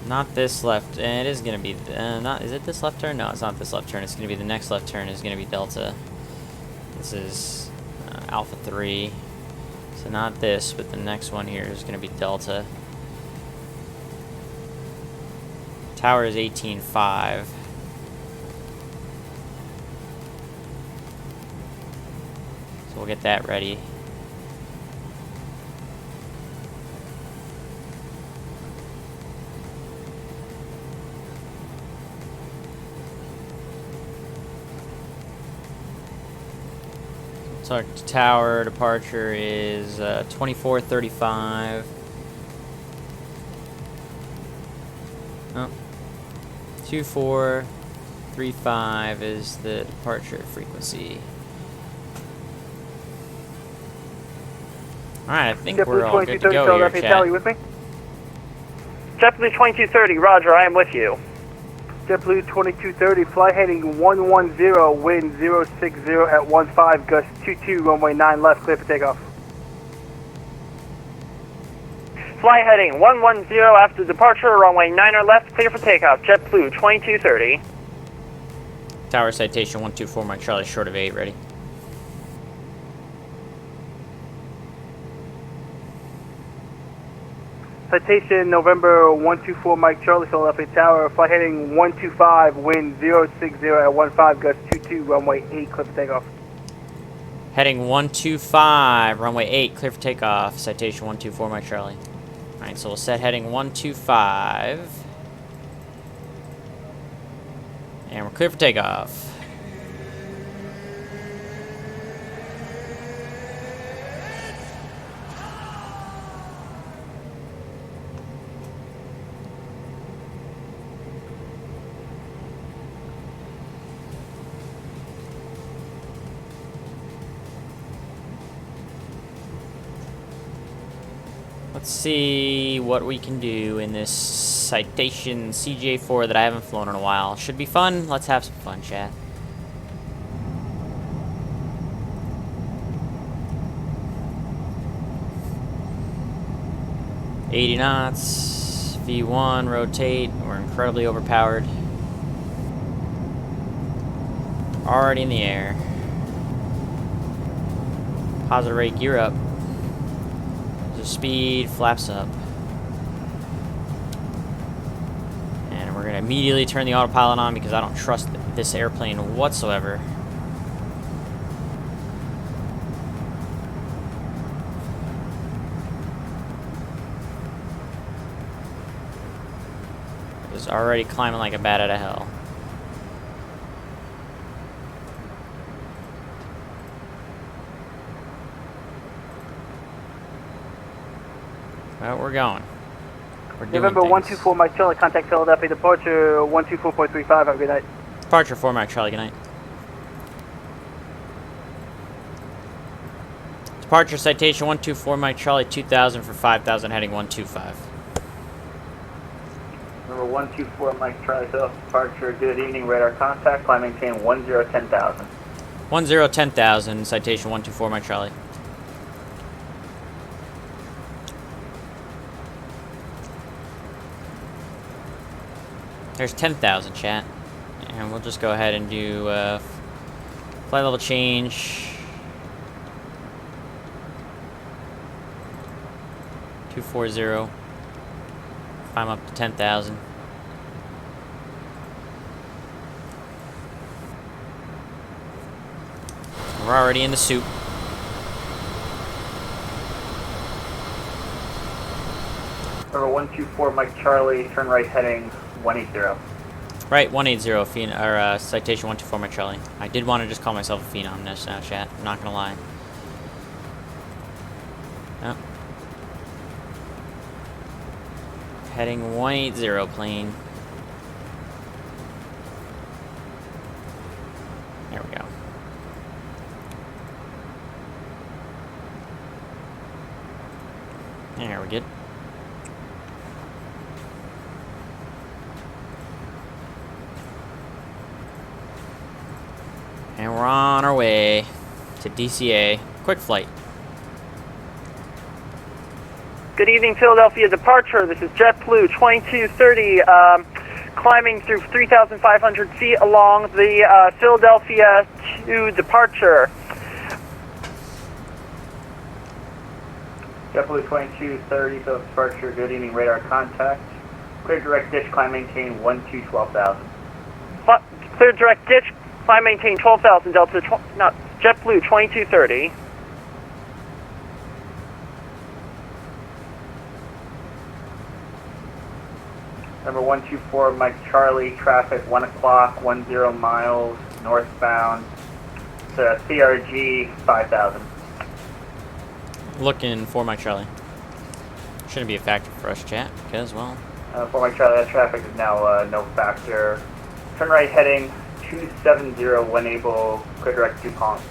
Speaker 1: not this left. It is gonna be not. Is it this left turn? No, it's not this left turn. It's gonna be the next left turn. Is gonna be Delta. This is Alpha 3. So not this, but the next one here is gonna be Delta. Tower is 18.5. So we'll get that ready. So our tower departure is 24:35. Oh. 2435 is the departure frequency. Alright, I think we're all good to go here, chat.
Speaker 13: with me? JetBlue 2230, roger, I am with you.
Speaker 16: JetBlue 2230, flight heading 110, wind 060 at 15, gust 22, runway 9 left, clear for takeoff.
Speaker 13: Flight heading 110 after departure, runway 9 left, clear for takeoff. JetBlue 2230.
Speaker 1: Tower citation 124, Mike Charlie, short of 8, ready.
Speaker 16: Citation November 124, Mike Charlie, Philadelphia Tower, flight heading 125, wind 060 at 15, gust 22, runway 8, clear for takeoff.
Speaker 1: Heading 125, runway 8, clear for takeoff. Citation 124, Mike Charlie. Alright, so we'll set heading 125. And we're clear for takeoff. Let's see what we can do in this Citation CJ4 that I haven't flown in a while. Should be fun. Let's have some fun, chat. $80 knots, V1, rotate. We're incredibly overpowered. Already in the air. Positive rate, gear up. Speed, flaps up. And we're gonna immediately turn the autopilot on because I don't trust this airplane whatsoever. It's already climbing like a bat out of hell. Well, we're going. We're doing
Speaker 16: November
Speaker 1: things.
Speaker 16: 124, Mike Charlie, contact Philadelphia, departure 124.35, have a good night.
Speaker 1: Departure 4, Mike Charlie, good night. Departure citation 124, Mike Charlie, 2000 for 5000, heading 125.
Speaker 16: Number 124, Mike Charlie, departure, good evening, radar contact, climb maintain 1010,000.
Speaker 1: 1010,000, citation 124, Mike Charlie. There's 10,000, chat. And we'll just go ahead and do flight level change. 240. Climb up to 10,000. We're already in the soup.
Speaker 13: Number 124, Mike Charlie, turn right heading 180.
Speaker 1: Right, 180, or Citation 124, my Charlie. I did want to just call myself a phenom now, chat. I'm not gonna lie. Oh. Heading 180, plane. There we go. There we good. And we're on our way to DCA. Quick flight.
Speaker 13: Good evening, Philadelphia departure. This is JetBlue 2230, climbing through 3,500 feet along the Philadelphia to departure. JetBlue 2230, Philly departure. Good evening, radar contact. Clear direct ditch, climb maintain 12,000. Clear direct ditch, climb maintain 12,000, Delta, JetBlue 2230. Number 124, Mike Charlie, traffic 1 o'clock, 10 miles, northbound, to CRG 5,000.
Speaker 1: Looking for Mike Charlie. Shouldn't be a factor for us, chat, because, well...
Speaker 13: For Mike Charlie, that traffic is now no factor. Turn right heading 270 when able, clear direct DuPont.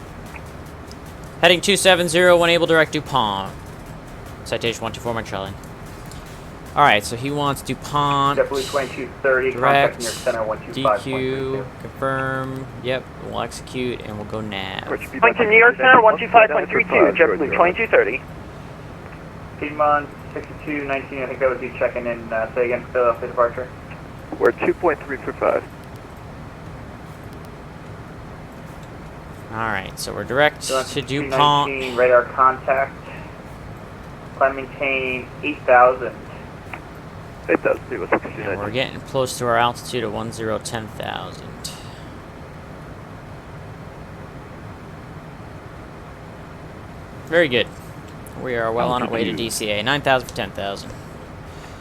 Speaker 1: Heading 270, when able, direct DuPont. Citation 124, Mike Charlie. Alright, so he wants DuPont.
Speaker 13: JetBlue 2230,
Speaker 1: direct,
Speaker 13: contacting your center 125.
Speaker 1: DQ, confirm, yep, we'll execute, and we'll go nav.
Speaker 13: Point to New York Center 125.32, JetBlue 2230. Piedmont 6219, I think that would be checking in, say again, Philadelphia departure.
Speaker 14: We're 2.345.
Speaker 1: Alright, so we're direct to DuPont.
Speaker 13: 219, radar contact. Climb maintain 8,000.
Speaker 14: 8,000,
Speaker 1: and we're getting close to our altitude of 10,000. Very good. We are well on our way to DCA. 9,000 for 10,000.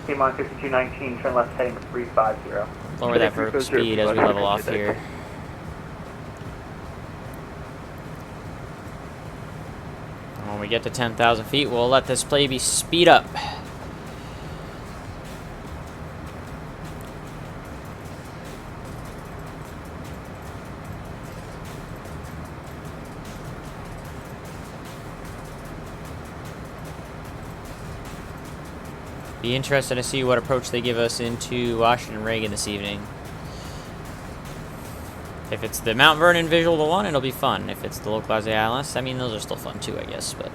Speaker 13: Piedmont 6219, turn left heading 350.
Speaker 1: Lower that vertical speed as we level off here. And when we get to 10,000 feet, we'll let this plane speed up. Be interested to see what approach they give us into Washington Reagan this evening. If it's the Mount Vernon visual to one, it'll be fun. If it's the localized ILS, I mean, those are still fun too, I guess, but...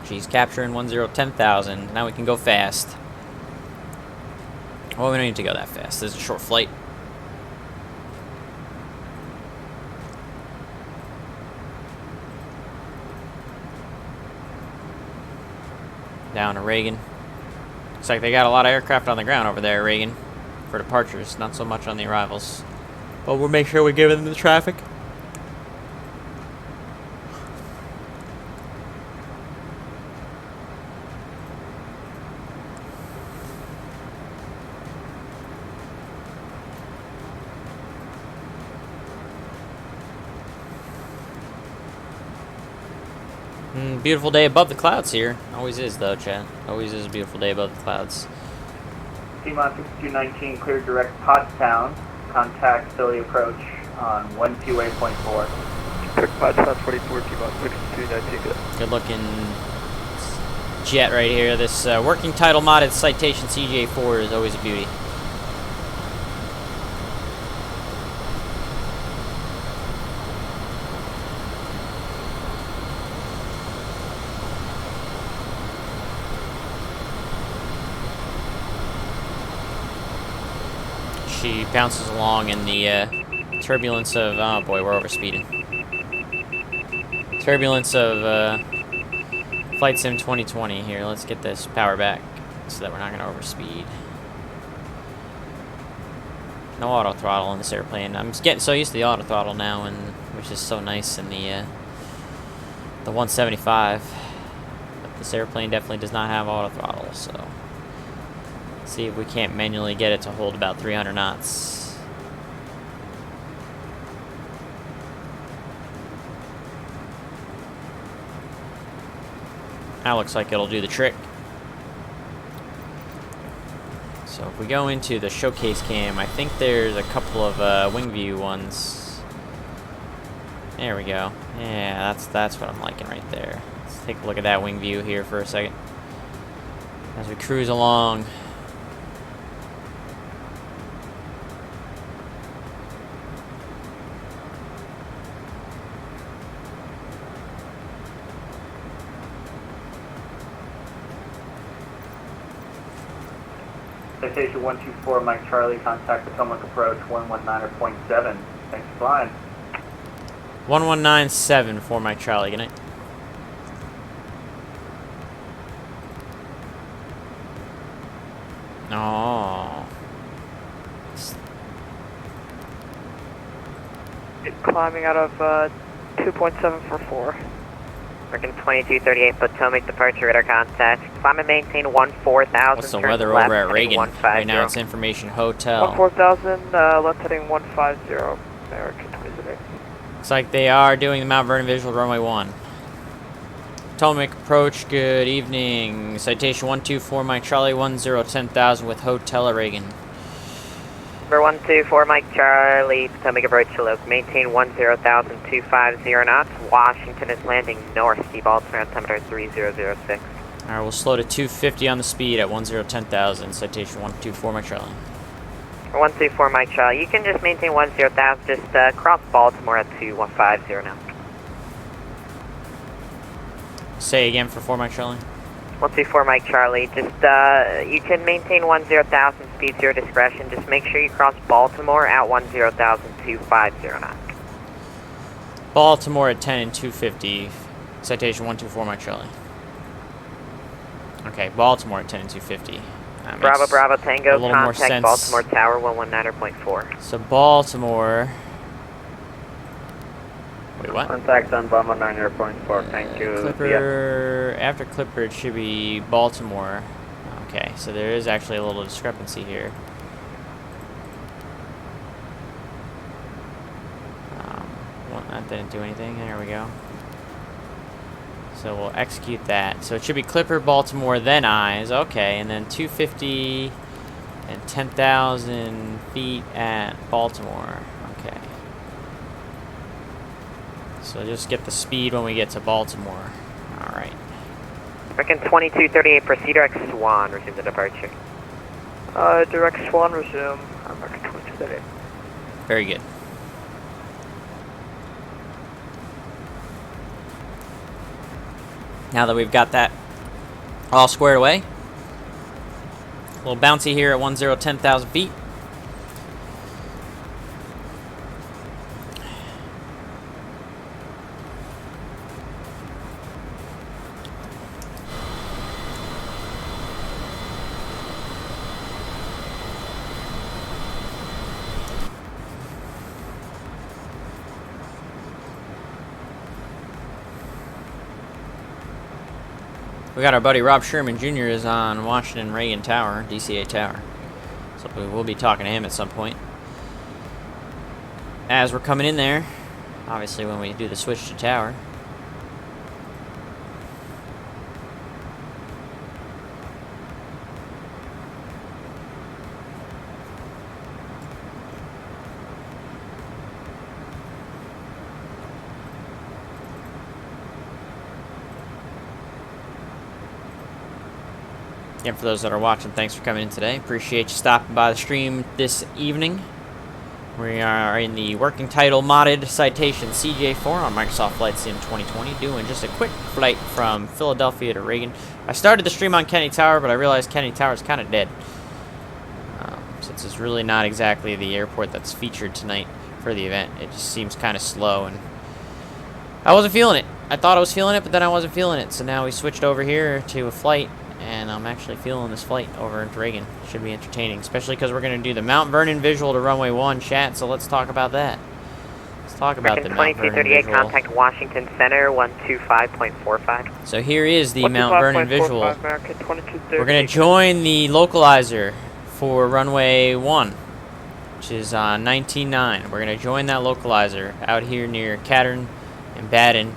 Speaker 1: She's capturing 10,000. Now we can go fast. Well, we don't need to go that fast. This is a short flight. Down to Reagan. Looks like they got a lot of aircraft on the ground over there, Reagan, for departures, not so much on the arrivals. But we'll make sure we give them the traffic. Beautiful day above the clouds here. Always is, though, chat. Always is a beautiful day above the clouds.
Speaker 13: Piedmont 6219, clear direct Pottstown. Contact Philly approach on 128.4.
Speaker 14: Direct Pottstown 24, Piedmont 6219.
Speaker 1: Good looking jet right here. This working title modded Citation CJ4 is always a beauty. She bounces along in the turbulence of, oh boy, we're overspeeding. Turbulence of Flight Sim 2020 here. Let's get this power back so that we're not going to overspeed. No auto throttle in this airplane. I'm just getting so used to the auto throttle now, and which is so nice in the 175. But this airplane definitely does not have auto throttle, so let's see if we can't manually get it to hold about 300 knots. That looks like it'll do the trick. So if we go into the showcase cam, I think there's a couple of wing view ones. There we go. Yeah, that's what I'm liking right there. Let's take a look at that wing view here for a second as we cruise along.
Speaker 13: Citation 124, Mike Charlie, contact Potomac approach 119.7. Thanks for flying.
Speaker 1: 1197 for Mike Charlie. Good night. Oh.
Speaker 17: Climbing out of 2.744.
Speaker 9: American 2238 Potomac departure radar contact. Climb and maintain 14,000.
Speaker 1: What's the weather over at Reagan? Right now it's Information Hotel.
Speaker 17: 14,000, left heading 150. American 2238.
Speaker 1: Looks like they are doing the Mount Vernon visual runway 1. Potomac approach, good evening. Citation 124 Mike Charlie 1010,000 with Hotel at Reagan.
Speaker 9: Number 124 Mike Charlie, Potomac approach hello. Maintain 10,250 knots. Washington is landing north. See Baltimore altimeter 3006.
Speaker 1: Alright, we'll slow to 250 on the speed at 1010,000. Citation 124 Mike Charlie.
Speaker 9: 124 Mike Charlie, you can just maintain 10,000. Just cross Baltimore at 2150 now.
Speaker 1: Say again for 4 Mike Charlie.
Speaker 9: 124 Mike Charlie, just you can maintain 10,000, speed to your discretion. Just make sure you cross Baltimore at 10,250 knots.
Speaker 1: Baltimore at 10 and 250. Citation 124 Mike Charlie. Okay, Baltimore at 10 and 250.
Speaker 9: Bravo Bravo Tango,
Speaker 1: a little more
Speaker 9: contact
Speaker 1: sense.
Speaker 9: Baltimore Tower 119.4.
Speaker 1: So Baltimore. Wait, what?
Speaker 13: Contact on Bomber 90.4, thank you.
Speaker 1: Clipper, after Clipper it should be Baltimore. Okay, so there is actually a little discrepancy here. Well, that didn't do anything, there we go. So we'll execute that. So it should be Clipper, Baltimore, then Eyes, okay, and then 250 and 10,000 feet at Baltimore, okay. So just get the speed when we get to Baltimore. Alright.
Speaker 9: American 2238, proceed direct Swan, resume the departure.
Speaker 17: Direct Swan, resume. American 2238.
Speaker 1: Very good. Now that we've got that all squared away, a little bouncy here at 1010,000 feet. We got our buddy Rob Sherman Jr. is on Washington Reagan Tower, DCA Tower. So we will be talking to him at some point. As we're coming in there, obviously when we do the switch to tower. Again, for those that are watching, thanks for coming in today. Appreciate you stopping by the stream this evening. We are in the working title modded Citation CJ4 on Microsoft Flight Sim 2020, doing just a quick flight from Philadelphia to Reagan. I started the stream on Kennedy Tower, but I realized Kennedy Tower is kind of dead. Since it's really not exactly the airport that's featured tonight for the event. It just seems kind of slow, and I wasn't feeling it. I thought I was feeling it, but then I wasn't feeling it. So now we switched over here to a flight, and I'm actually feeling this flight over into Reagan. Should be entertaining, especially because we're going to do the Mount Vernon visual to runway 1 chat. So let's talk about that. Let's talk about the Mount Vernon
Speaker 9: 2238,
Speaker 1: visual.
Speaker 9: contact Washington Center, 125.45.
Speaker 1: So here is the Mount Vernon visual.
Speaker 17: American 2238.
Speaker 1: We're going to join the localizer for runway 1, which is 19.9. We're going to join that localizer out here near Cattern and Baden.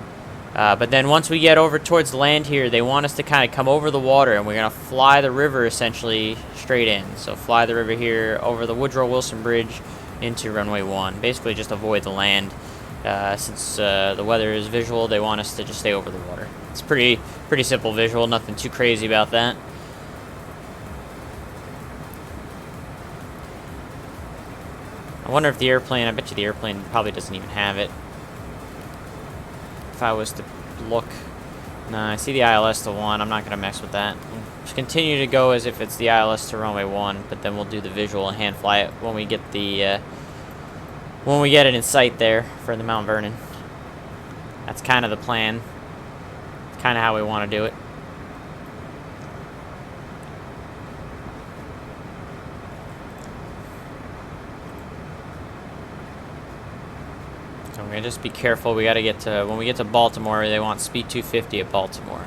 Speaker 1: But then once we get over towards land here, they want us to kind of come over the water, and we're going to fly the river essentially straight in. So fly the river here over the Woodrow Wilson Bridge into runway 1. Basically just avoid the land. Since the weather is visual, they want us to just stay over the water. It's pretty simple visual, nothing too crazy about that. I wonder if the airplane, I bet you the airplane probably doesn't even have it. If I was to look, nah, I see the ILS to 1. I'm not going to mess with that. Just continue to go as if it's the ILS to runway 1, but then we'll do the visual and hand fly it when we get the when we get it in sight there for the Mount Vernon. That's kind of the plan. Kind of how we want to do it. So we're gonna just be careful. We gotta get to, when we get to Baltimore, they want speed 250 at Baltimore.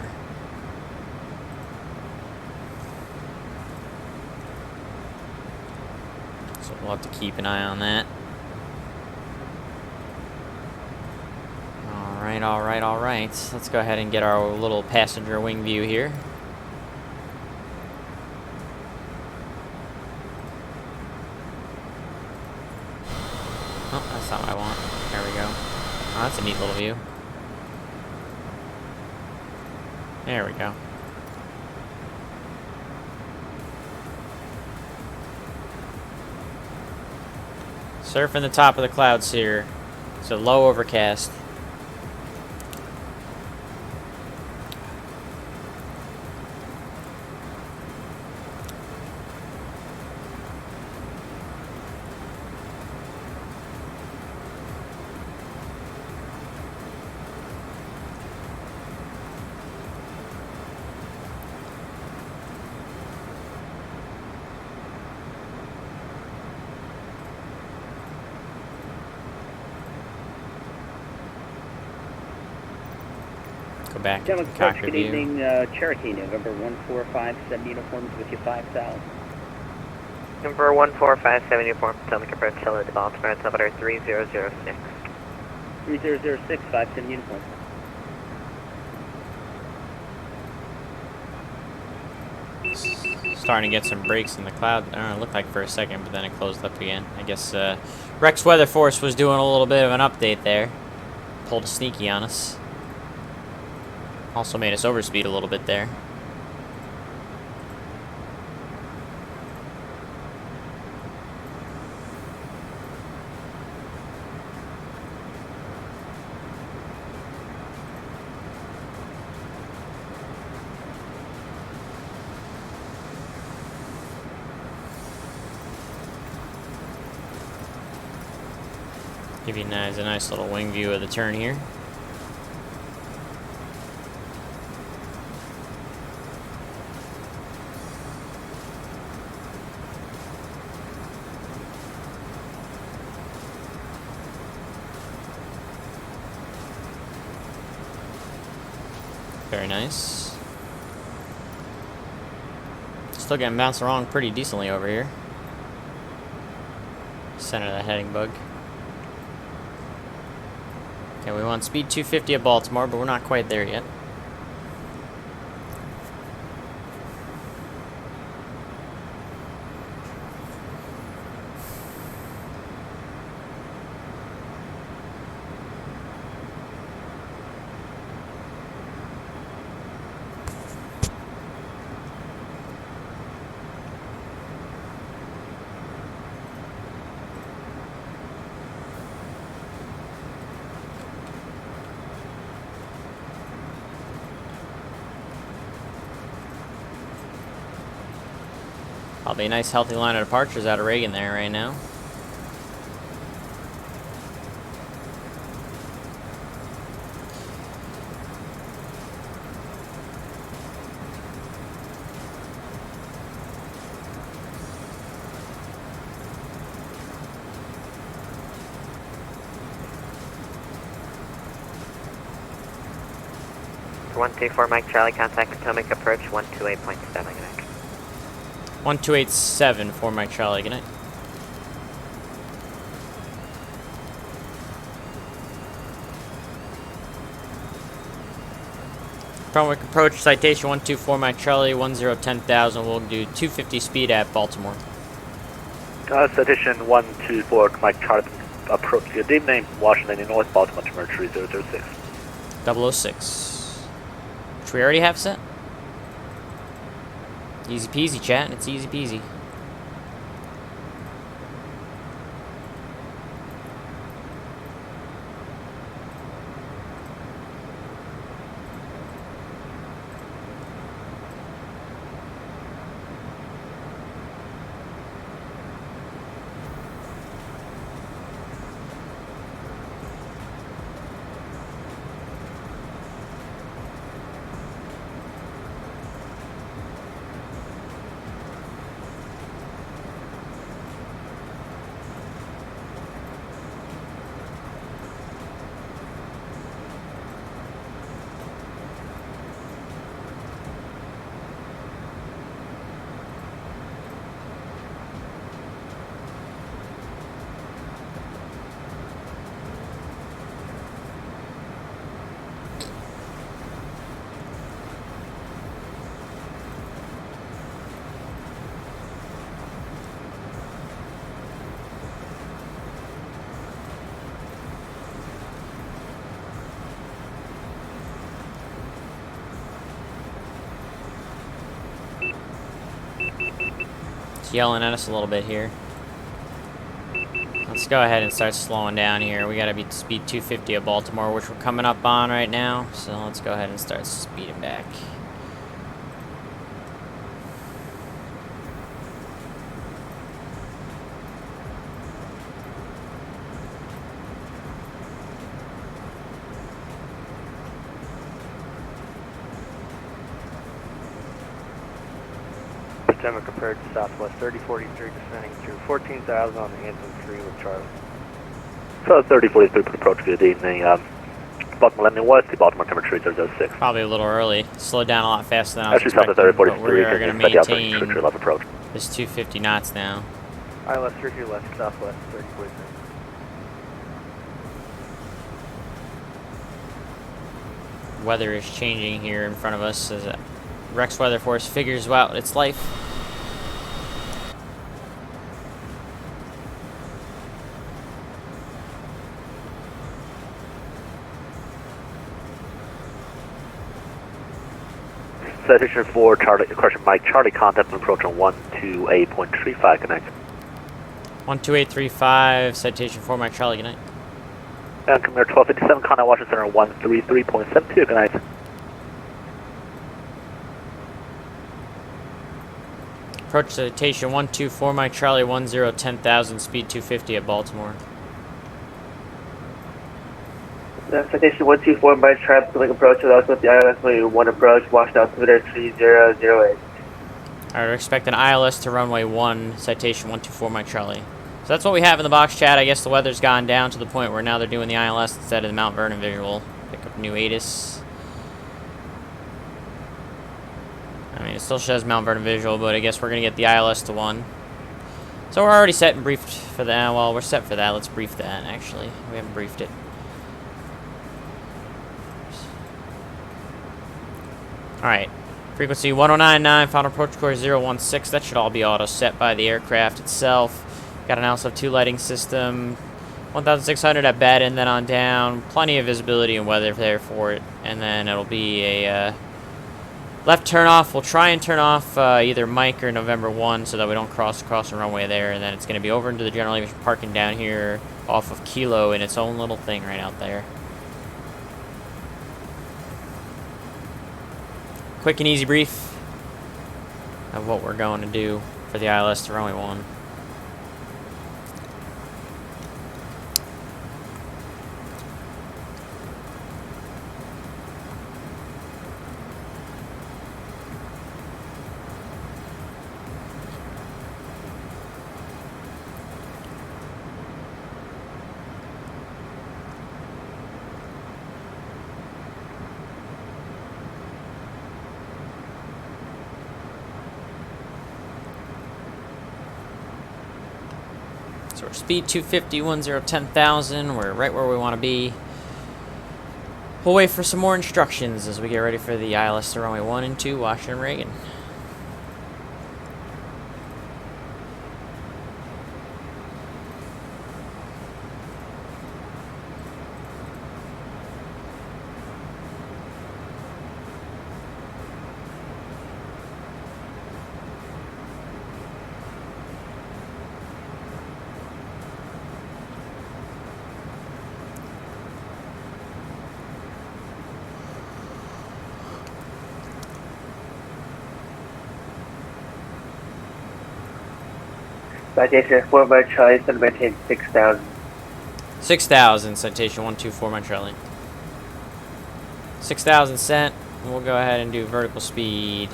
Speaker 1: So we'll have to keep an eye on that. All right. Let's go ahead and get our little passenger wing view here. Oh, that's not what I want. There we go. Oh, that's a neat little view. There we go. Surfing the top of the clouds here. It's a low overcast. Go back to the cockpit
Speaker 18: good
Speaker 1: view.
Speaker 18: evening, Cherokee, November 1457 uniforms with you 5,000.
Speaker 9: Number 1457 uniform, Potomac approach Hello to Baltimore, altimeter 3006.
Speaker 18: 3006, 57 uniform.
Speaker 1: Starting to get some breaks in the cloud. I don't know, it looked like for a second, but then it closed up again. I guess Rex Weather Force was doing a little bit of an update there. Pulled a sneaky on us. Also made us overspeed a little bit there. Give you guys a nice little wing view of the turn here. Very nice. Still getting bounced around pretty decently over here. Center of the heading bug. Okay, we want speed 250 at Baltimore, but we're not quite there yet. Probably a nice healthy line of departures out of Reagan there right now.
Speaker 9: 124 Mike Charlie, contact Potomac approach 128.7.
Speaker 1: 1287 for Mike Charlie. Good night. Potomac approach, citation 124 Mike Charlie, 1010,000. We'll do 250 speed at Baltimore.
Speaker 6: Citation 124 Mike Charlie, approach. Good evening, Washington, North Baltimore, Mercury 006.
Speaker 1: 006. Which we already have set. Easy peasy, chat. It's easy peasy. Yelling at us a little bit here. Let's go ahead and start slowing down here. We gotta beat speed 250 at Baltimore, which we're coming up on right now. So let's go ahead and start speeding back.
Speaker 14: Potomac approach southwest 3043 descending through 14,000 on the Anthem 3 with Charlie.
Speaker 6: So 3043 approach. Good evening, Baltimore landing west to Baltimore Mercury 006.
Speaker 1: Probably a little early. Slowed down a lot faster than I was
Speaker 6: Actually, south
Speaker 1: expecting,
Speaker 6: of
Speaker 1: but
Speaker 6: 3043.
Speaker 1: we are going to maintain
Speaker 6: Approach.
Speaker 1: this 250 knots now.
Speaker 14: ILS 32 left southwest 3043.
Speaker 1: Weather is changing here in front of us as Rex Weather Force figures out its life.
Speaker 6: Citation 4, Charlie, correction, Mike Charlie, contact and approach on 128.35, connect.
Speaker 1: 12835, citation 4 Mike Charlie, good night.
Speaker 6: And come here, 1257, contact Washington Center 133.72, good night.
Speaker 1: Approach citation 124 Mike Charlie, 1010,000, speed 250 at Baltimore.
Speaker 8: Citation 124 by Tribe Public Approach, also with the ILS 1 approach, washed out altimeter 3008.
Speaker 1: Alright, we're expecting ILS to runway 1, citation 124 Mike Charlie. So that's what we have in the box chat. I guess the weather's gone down to the point where now they're doing the ILS instead of the Mount Vernon visual. Pick up new ATIS. I mean, it still says Mount Vernon visual, but I guess we're going to get the ILS to 1. So we're already set and briefed for that. Well, we're set for that. Let's brief that, actually. We haven't briefed it. Alright, frequency 1099, final approach course 016. That should all be auto set by the aircraft itself. Got an LSF2 lighting system, 1600 at bed and then on down. Plenty of visibility and weather there for it. And then it'll be a left turn off. We'll try and turn off either Mike or November 1 so that we don't cross the runway there. And then it's going to be over into the general aviation parking down here off of Kilo in its own little thing right out there. Quick and easy brief of what we're going to do for the ILS to runway 1. So our speed 250, 10,000. We're right where we want to be. We'll wait for some more instructions as we get ready for the ILS to runway 1 and 2, Washington Reagan.
Speaker 8: Citation 4 by Charlie, send maintain 6,000.
Speaker 1: 6,000, citation 124, my Charlie. 6,000 sent. We'll go ahead and do vertical speed.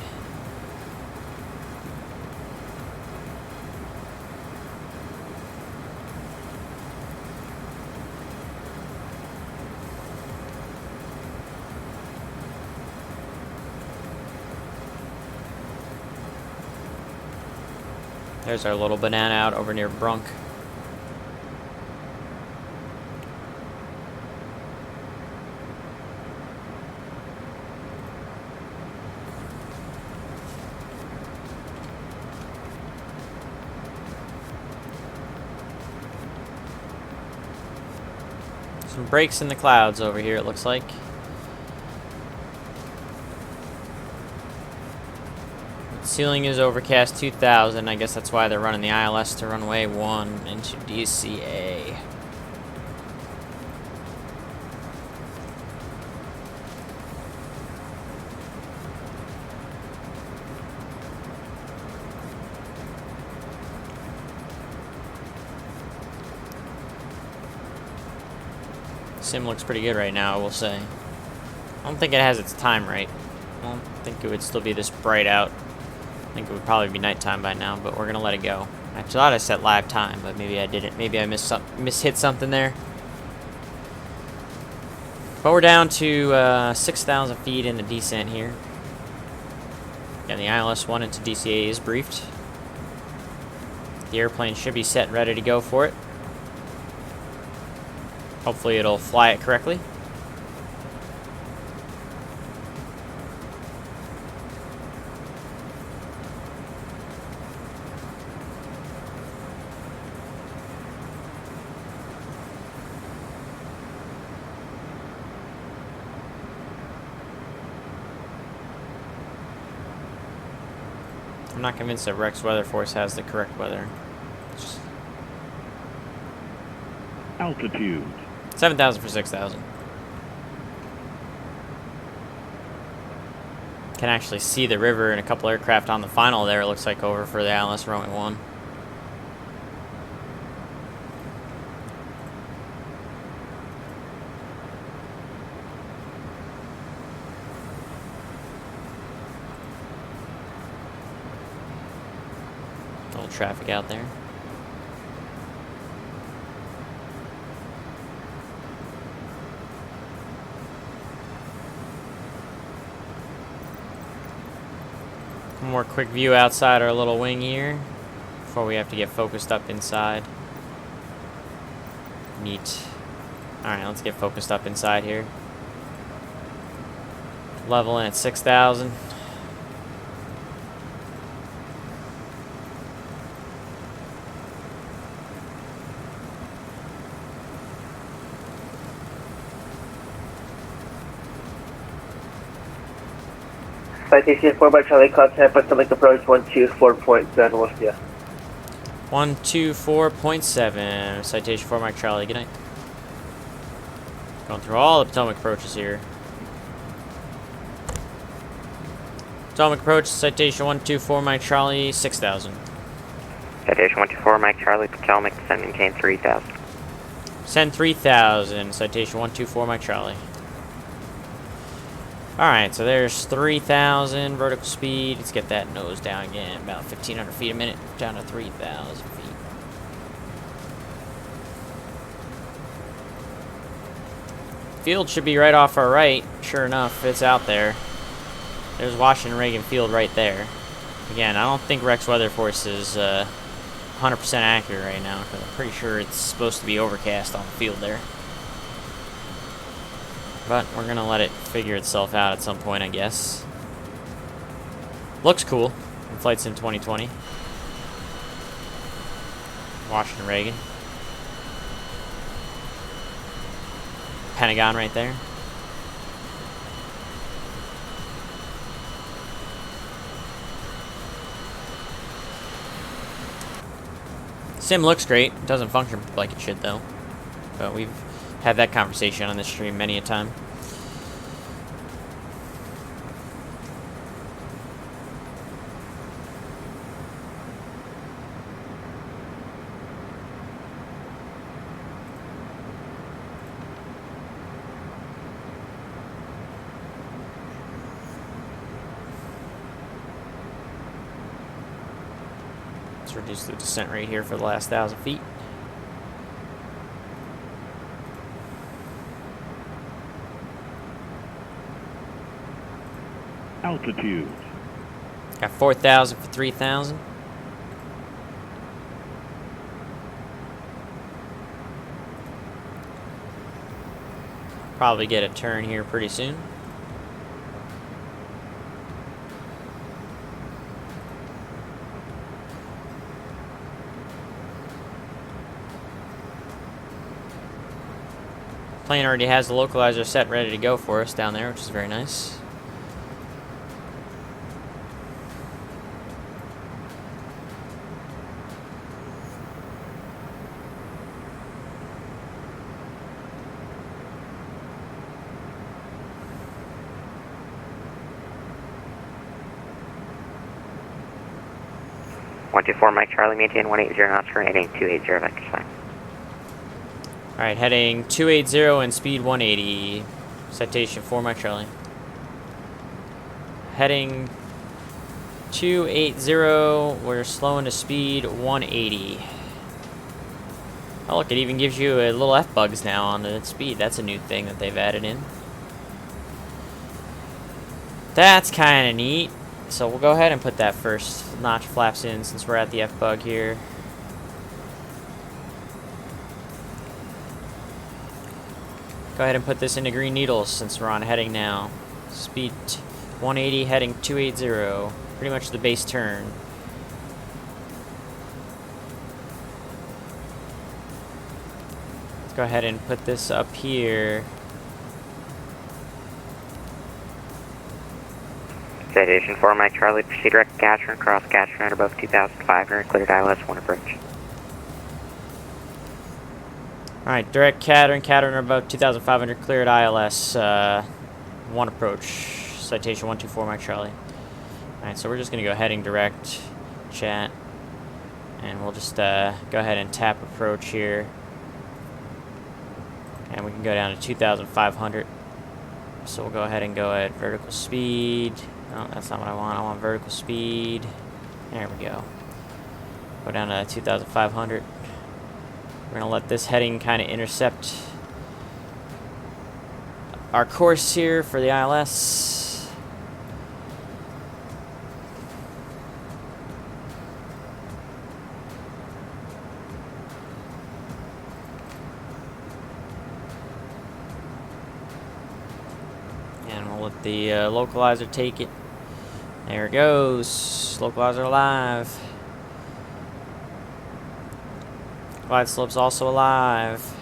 Speaker 1: There's our little banana out over near Brunk. Some breaks in the clouds over here, it looks like. Ceiling is overcast 2,000. I guess that's why they're running the ILS to runway 1 into DCA. Sim looks pretty good right now, I will say. I don't think it has its time right. I don't think it would still be this bright out. I think it would probably be nighttime by now, but we're gonna let it go. I thought I set live time, but maybe I didn't. Maybe I mishit something there. But we're down to 6,000 feet in the descent here. And the ILS 1 into DCA is briefed. The airplane should be set and ready to go for it. Hopefully it'll fly it correctly. I'm not convinced that Rex Weather Force has the correct weather.
Speaker 19: Altitude.
Speaker 1: 7,000 for 6,000. Can actually see the river and a couple aircraft on the final there, it looks like, over for the ILS runway 1. A little traffic out there. One more quick view outside our little wing here before we have to get focused up inside. Neat. Alright, let's get focused up inside here. Leveling at 6,000.
Speaker 8: Citation 4 by Charlie, contact Pacific approach 124.7, what's the
Speaker 1: 124.7. Citation 4 Mike Charlie, good night. Going through all the Potomac approaches here. Potomac approach, citation 124 Mike Charlie, 6,000.
Speaker 9: Citation 124 Mike Charlie, Potomac, descend maintain 3,000.
Speaker 1: Send 3,000, citation 124 Mike Charlie. Alright, so there's 3,000 vertical speed. Let's get that nose down again. About 1,500 feet a minute, down to 3,000 feet. Field should be right off our right. Sure enough, it's out there. There's Washington Reagan Field right there. Again, I don't think Rex Weather Force is 100% accurate right now, because I'm pretty sure it's supposed to be overcast on the field there. But we're going to let it figure itself out at some point, I guess. Looks cool in Flight Sim 2020. Washington Reagan. Pentagon right there. Sim looks great. It doesn't function like it should, though. But we've had that conversation on this stream many a time. Reduce the descent rate here for the last 1,000 feet.
Speaker 19: Altitude.
Speaker 1: Got 4,000 for 3,000. Probably get a turn here pretty soon. Plane already has the localizer set ready to go for us down there, which is very nice.
Speaker 9: Mike Charlie, maintain 180 knots for heading 280 vector sign.
Speaker 1: Alright, heading 280 and speed 180. Citation 4 Mike Charlie. Heading 280, we're slowing to speed 180. Oh look, it even gives you a little F-bugs now on the speed. That's a new thing that they've added in. That's kind of neat. So we'll go ahead and put that first notch flaps in since we're at the F-bug here. Go ahead and put this into green needles since we're on heading now. Speed 180, heading 280. Pretty much the base turn. Let's go ahead and put this up here.
Speaker 9: Citation 4 Mike Charlie, proceed direct Gatron, cross Gatron at above 2,500, cleared ILS 1 approach.
Speaker 1: Alright, direct Cattern above 2,500, cleared ILS 1 approach. Citation 124 Mike Charlie. Alright, so we're just going to go heading direct, chat. And we'll just go ahead and tap approach here. And we can go down to 2,500. So we'll go ahead and go at vertical speed. No, that's not what I want. I want vertical speed. There we go. Go down to 2,500. We're going to let this heading kind of intercept our course here for the ILS. And we'll let the localizer take it. There it goes. Localizer alive. Glide slope's also alive.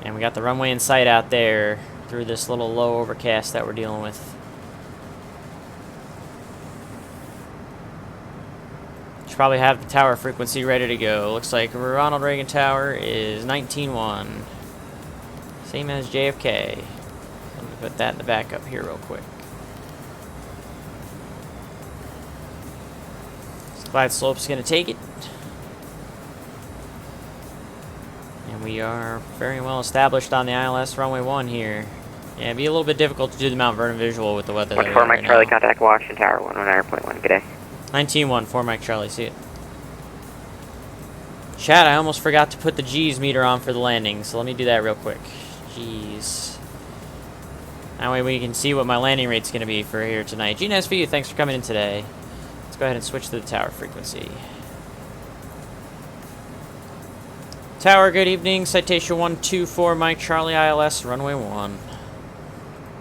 Speaker 1: And we got the runway in sight out there through this little low overcast that we're dealing with. Should probably have the tower frequency ready to go. Looks like Ronald Reagan Tower is 19.1. Same as JFK. Let me put that in the backup here real quick. Glide slope's going to take it. And we are very well established on the ILS runway 1 here. Yeah, it'd be a little bit difficult to do the Mount Vernon visual with the weather that we have right
Speaker 9: Mike Charlie,
Speaker 1: now.
Speaker 9: contact Washington Tower 119.1, good day.
Speaker 1: 19.1, 4 Mike Charlie, see it. Chat, I almost forgot to put the G's meter on for the landing, so let me do that real quick. G's. That way we can see what my landing rate's going to be for here tonight. GNSV, thanks for coming in today. Let's go ahead and switch to the tower frequency. Tower, good evening. Citation 124, Mike Charlie ILS, runway 1.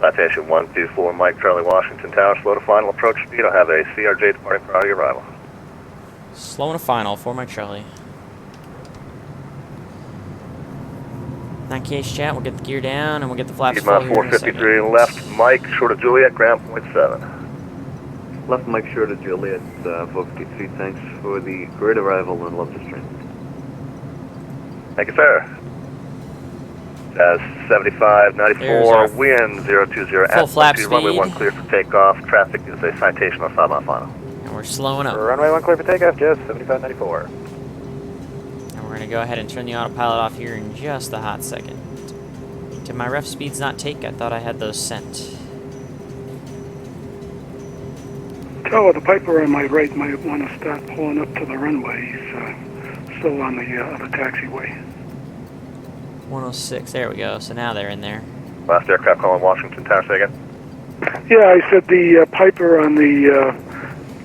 Speaker 6: Citation 124, Mike Charlie, Washington Tower, slow to final approach speed. I'll have a CRJ departing prior to your arrival.
Speaker 1: Slow and a final for Mike Charlie. In that case, chat, we'll get the gear down and we'll get the flaps full here in a second.
Speaker 6: 453 left, Mike, short of Juliet, ground point 7.
Speaker 7: Left Mike short of Juliet, 453, thanks for the great arrival and love the stream.
Speaker 6: Thank you, sir. 7594, wind 020
Speaker 1: full flap
Speaker 6: runway
Speaker 1: speed.
Speaker 6: 1 clear for takeoff. Traffic is a citation on 5 mile final.
Speaker 1: And we're slowing up.
Speaker 14: Runway 1 clear for takeoff, just 7594.
Speaker 1: And we're going to go ahead and turn the autopilot off here in just a hot second. Did my ref speeds not take? I thought I had those sent.
Speaker 19: Tower, the Piper on my right might want to start pulling up to the runway. He's still on the other taxiway.
Speaker 1: 106, there we go. So now they're in there.
Speaker 6: Last aircraft calling Washington Tower, say again.
Speaker 19: Yeah, I said the Piper on the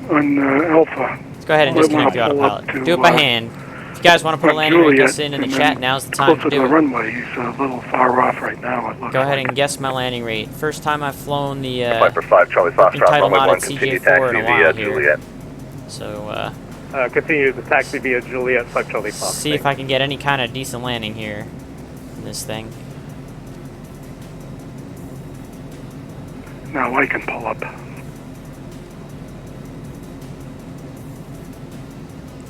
Speaker 19: on Alpha.
Speaker 1: Let's go ahead and disconnect the autopilot. Do it by hand. If you guys want to put a landing rate guess in the chat, now's the time to do
Speaker 19: the
Speaker 1: it.
Speaker 19: runway, he's a little far off right now. It looks
Speaker 1: Go ahead and guess my landing rate. First time I've flown the
Speaker 6: Piper 5 Charlie Foxtrot,
Speaker 1: title
Speaker 6: runway 1
Speaker 1: modded
Speaker 6: continue
Speaker 1: CJ4
Speaker 6: taxi
Speaker 1: in a while
Speaker 6: via
Speaker 1: here.
Speaker 6: Juliet.
Speaker 1: So
Speaker 14: Continue the taxi via Juliet 5 Charlie Fox.
Speaker 1: see if I can get any kind of decent landing here in this thing.
Speaker 19: Now I can pull up.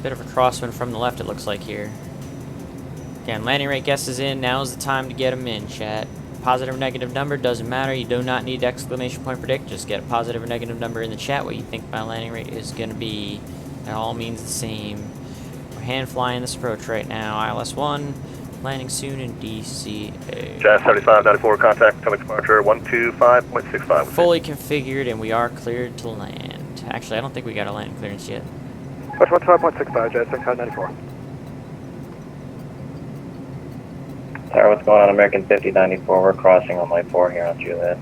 Speaker 1: Bit of a crosswind from the left, it looks like here. Again, landing rate guess is in. Now's the time to get them in, chat. Positive or negative number, doesn't matter. You do not need exclamation point predict. Just get a positive or negative number in the chat, what you think my landing rate is going to be. It all means the same. We're hand flying this approach right now. ILS 1, landing soon in DCA.
Speaker 6: Jazz 7594, contact coming departure 125.65.
Speaker 1: Fully configured, and we are cleared to land. Actually, I don't think we got a landing clearance yet.
Speaker 14: Push 125.65, Jazz 7594.
Speaker 20: Tower, what's going on, American 5094? We're crossing runway 4 here on Juliet.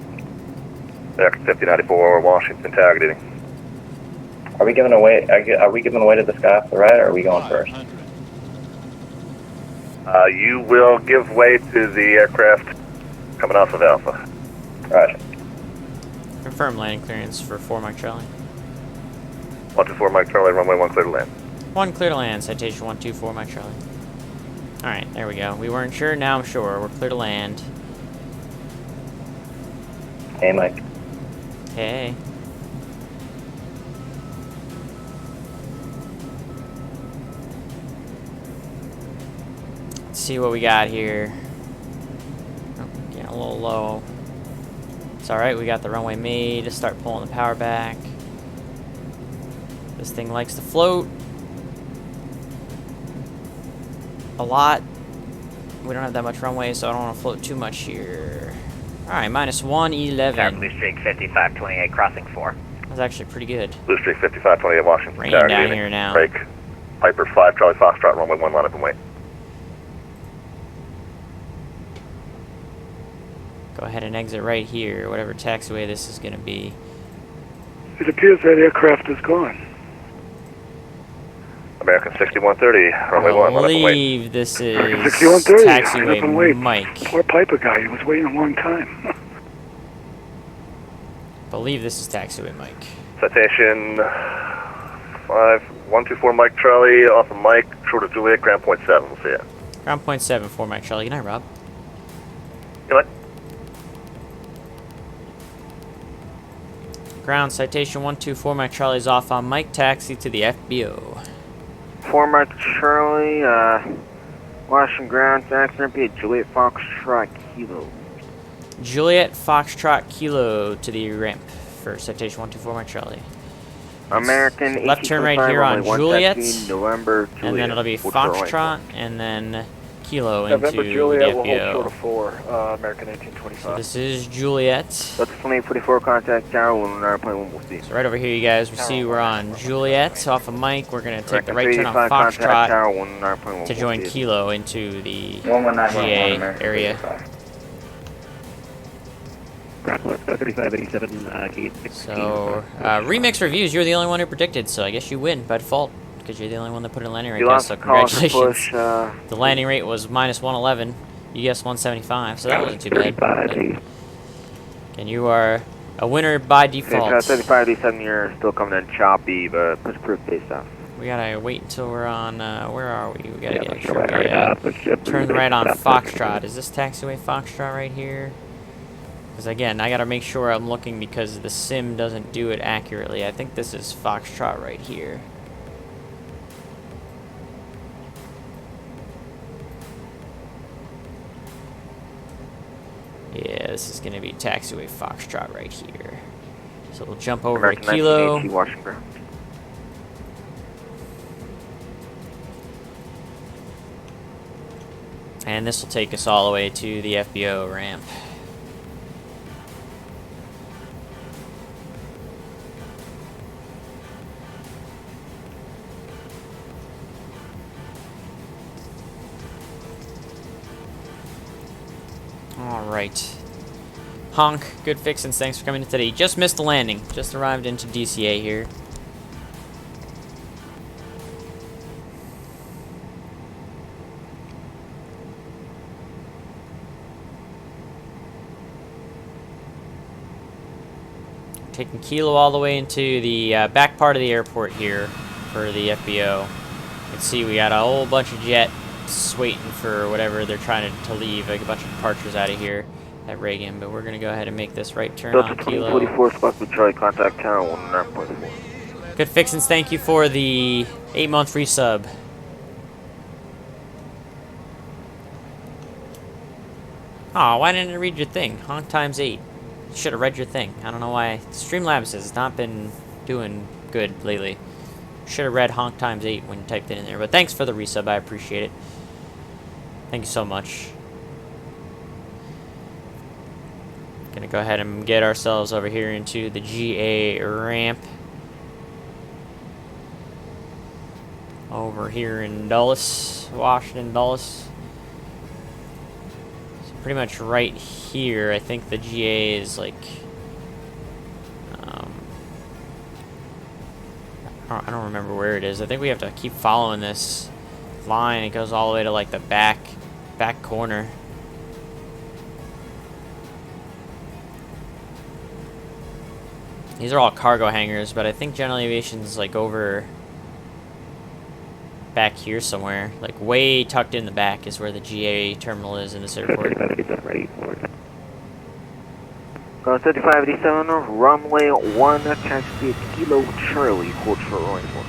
Speaker 6: American 5094, Washington Tower, good evening.
Speaker 20: Are we giving away? Are we giving away to the sky off the right, or are we going first?
Speaker 6: You will give way to the aircraft coming off of Alpha.
Speaker 20: Roger.
Speaker 1: Confirm landing clearance for 4 Mike Charlie.
Speaker 6: 124 Mike Charlie, runway 1 clear to land.
Speaker 1: 1 clear to land, citation 124 Mike Charlie. Alright, there we go. We weren't sure, now I'm sure. We're clear to land.
Speaker 20: Hey, Mike.
Speaker 1: Hey. Let's see what we got here. Oh, getting a little low. It's alright, we got the runway made to start pulling the power back. This thing likes to float a lot. We don't have that much runway, so I don't want to float too much here. Alright, minus 111.
Speaker 9: Blue Streak 5528, crossing 4.
Speaker 1: That's actually pretty good.
Speaker 6: Blue Streak 5528, Washington
Speaker 1: Rain
Speaker 6: Tower,
Speaker 1: down
Speaker 6: good evening.
Speaker 1: here now.
Speaker 6: Break. Piper 5 Charlie Foxtrot, runway 1 line up and wait.
Speaker 1: Go ahead and exit right here, whatever taxiway this is going to be.
Speaker 19: It appears that aircraft is gone.
Speaker 6: American 6130, runway 1 line up and wait.
Speaker 1: I believe this is
Speaker 19: 6130.
Speaker 1: taxiway Mike.
Speaker 19: Poor Piper guy, he was waiting a long time.
Speaker 1: Believe this is taxiway Mike.
Speaker 6: Citation 5124 Mike Charlie, off of Mike, short of Juliet, ground point 7, we'll see ya.
Speaker 1: Ground point 7 for Mike Charlie. Good night, Rob.
Speaker 6: Good night.
Speaker 1: Ground citation 124 Mike Charlie's off on Mike, taxi to the FBO.
Speaker 8: 4 Mike Charlie, Washington ground, accident be a Juliet Foxtrot Kilo.
Speaker 1: Juliet Foxtrot Kilo to the ramp for citation 124 Mike Charlie.
Speaker 8: American
Speaker 1: left turn right here on Juliet,
Speaker 8: November Juliet,
Speaker 1: and then it'll be Foxtrot, and then Kilo into
Speaker 14: November
Speaker 1: the
Speaker 14: Juliet will hold
Speaker 1: FBO.
Speaker 14: short of 4, American 1825.
Speaker 1: So this is Juliet.
Speaker 8: That's 2844, contact Tower 1, we'll see.
Speaker 1: So right over here, you guys, we see we're on Juliet off of Mike. We're going to take the right turn on Foxtrot to join Kilo into the GA area.
Speaker 18: 3587, gate 16.
Speaker 1: So, Remix Reviews, you're the only one who predicted, so I guess you win by default, because you're the only one that put in a landing rate
Speaker 8: You
Speaker 1: guess,
Speaker 8: lost
Speaker 1: so
Speaker 8: the call to
Speaker 1: congratulations.
Speaker 8: push,
Speaker 1: The landing rate was -111, you guessed 175, so that wasn't too bad. But, and you are a winner by default.
Speaker 8: 3587, you're still coming in choppy, but push proof based off.
Speaker 1: We gotta wait until we're on, where are we? We gotta get sure we turn right on Foxtrot. Is this taxiway Foxtrot right here? Because again, I gotta make sure I'm looking because the sim doesn't do it accurately. I think this is Foxtrot right here. Yeah, this is gonna be taxiway Foxtrot right here. So we'll jump over
Speaker 8: American
Speaker 1: to Kilo.
Speaker 8: 1980 Washington.
Speaker 1: And this will take us all the way to the FBO ramp. Alright. Honk, good fixins, thanks for coming in today. Just missed the landing. Just arrived into DCA here. Taking Kilo all the way into the back part of the airport here for the FBO. You can see we got a whole bunch of jets waiting for whatever they're trying to leave, like a bunch of departures out of here at Reagan, but we're going to go ahead and make this right turn on Kilo.
Speaker 8: 44, Squawk with Charlie, contact tower 19.4.
Speaker 1: Good fixins, thank you for the 8-month resub. Aw, why didn't I read your thing? Honk times 8. Should have read your thing. I don't know why. Streamlabs has not been doing good lately. Should have read Honk times 8 when you typed it in there. But thanks for the resub. I appreciate it. Thank you so much. Gonna go ahead and get ourselves over here into the GA ramp. Over here in Dulles, Washington, Dulles. Pretty much right here, I think the GA is like, I don't remember where it is. I think we have to keep following this line. It goes all the way to like the back corner. These are all cargo hangars, but I think General Aviation's like over back here somewhere, like way tucked in the back is where the GA terminal is in this airport.
Speaker 8: 3587, runway 1, taxi Kilo Charlie, hold short runway 4.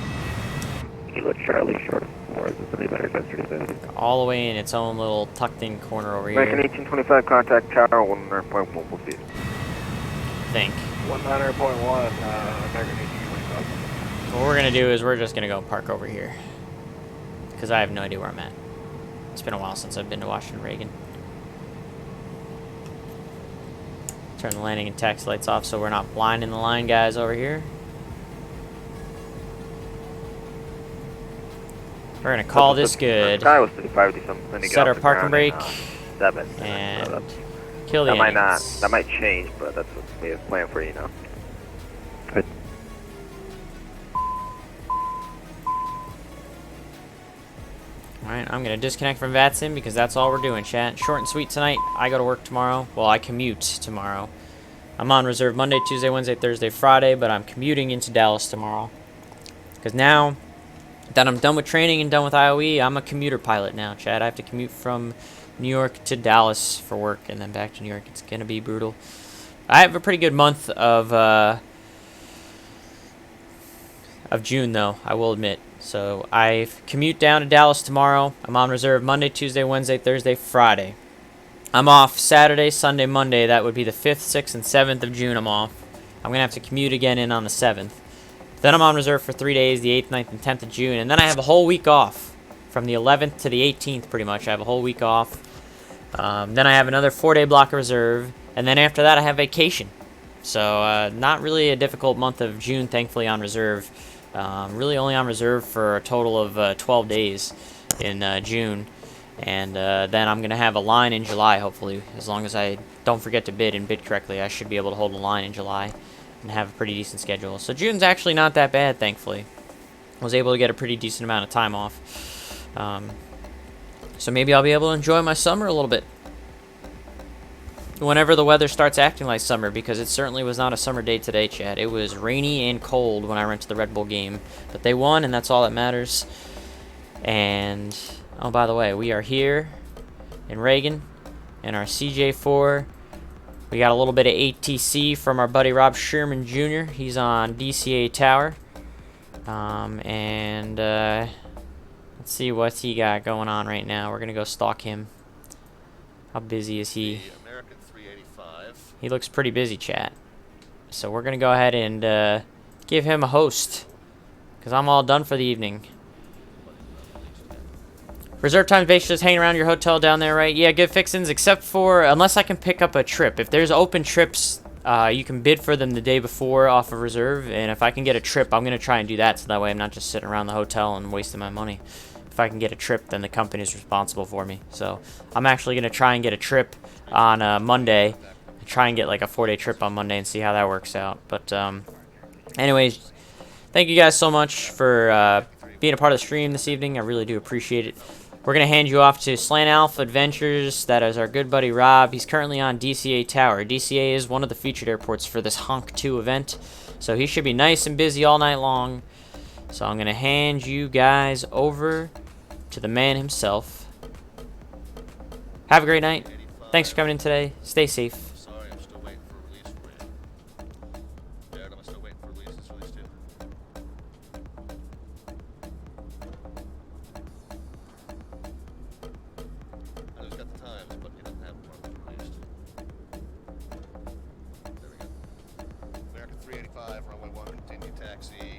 Speaker 18: Kilo Charlie, short 4, is this anybody better 37?
Speaker 1: All the way in its own little tucked in corner over
Speaker 8: American
Speaker 1: here.
Speaker 8: 1825, contact tower 19.1, we'll see.
Speaker 1: I think.
Speaker 14: 19.1, American 1825.
Speaker 1: What we're gonna do is we're just gonna go park over here. Because I have no idea where I'm at. It's been a while since I've been to Washington Reagan. Turn the landing and taxi lights off so we're not blinding the line guys over here. We're gonna call this good. Set our parking brake. And kill the engines.
Speaker 8: That might change, but that's what we have planned for you now.
Speaker 1: Alright, I'm going to disconnect from VATSIM because that's all we're doing, chat. Short and sweet tonight. I go to work tomorrow. Well, I commute tomorrow. I'm on reserve Monday, Tuesday, Wednesday, Thursday, Friday, but I'm commuting into Dallas tomorrow. Because now that I'm done with training and done with IOE, I'm a commuter pilot now, chat. I have to commute from New York to Dallas for work and then back to New York. It's going to be brutal. I have a pretty good month of June, though, I will admit. So I commute down to Dallas tomorrow. I'm on reserve Monday, Tuesday, Wednesday, Thursday, Friday. I'm off Saturday, Sunday, Monday. That would be the 5th, 6th, and 7th of June I'm off. I'm going to have to commute again in on the 7th. Then I'm on reserve for 3 days, the 8th, 9th, and 10th of June. And then I have a whole week off. From the 11th to the 18th, pretty much. I have a whole week off. Then I have another 4-day block of reserve. And then after that, I have vacation. So not really a difficult month of June, thankfully, on reserve. Really only on reserve for a total of 12 days in June. And then I'm going to have a line in July, hopefully. As long as I don't forget to bid and bid correctly, I should be able to hold a line in July and have a pretty decent schedule. So June's actually not that bad, thankfully. I was able to get a pretty decent amount of time off. So maybe I'll be able to enjoy my summer a little bit. Whenever the weather starts acting like summer, because it certainly was not a summer day today, Chad. It was rainy and cold when I went to the Red Bull game. But they won, and that's all that matters. And, oh, by the way, we are here in Reagan in our CJ4. We got a little bit of ATC from our buddy Rob Sherman Jr. He's on DCA Tower. Let's see what he got going on right now. We're going to go stalk him. How busy is he? He looks pretty busy, chat. So we're going to go ahead and give him a host, because I'm all done for the evening. Reserve time base just hanging around your hotel down there, right? Yeah, good fixins, except for, unless I can pick up a trip. If there's open trips, you can bid for them the day before off of reserve, and if I can get a trip, I'm going to try and do that, so that way I'm not just sitting around the hotel and wasting my money. If I can get a trip, then the company's responsible for me. So I'm actually going to try and get a trip on Monday. Try and get like a 4-day trip on Monday and see how that works out. But anyways, thank you guys so much for being a part of the stream this evening. I really do appreciate it. We're going to hand you off to Slant Alpha Adventures. That is our good buddy Rob. He's currently on DCA Tower. DCA is one of the featured airports for this Honk-2 event. So he should be nice and busy all night long. So I'm going to hand you guys over to the man himself. Have a great night. Thanks for coming in today. Stay safe.
Speaker 21: American 385, runway 1, continue taxi.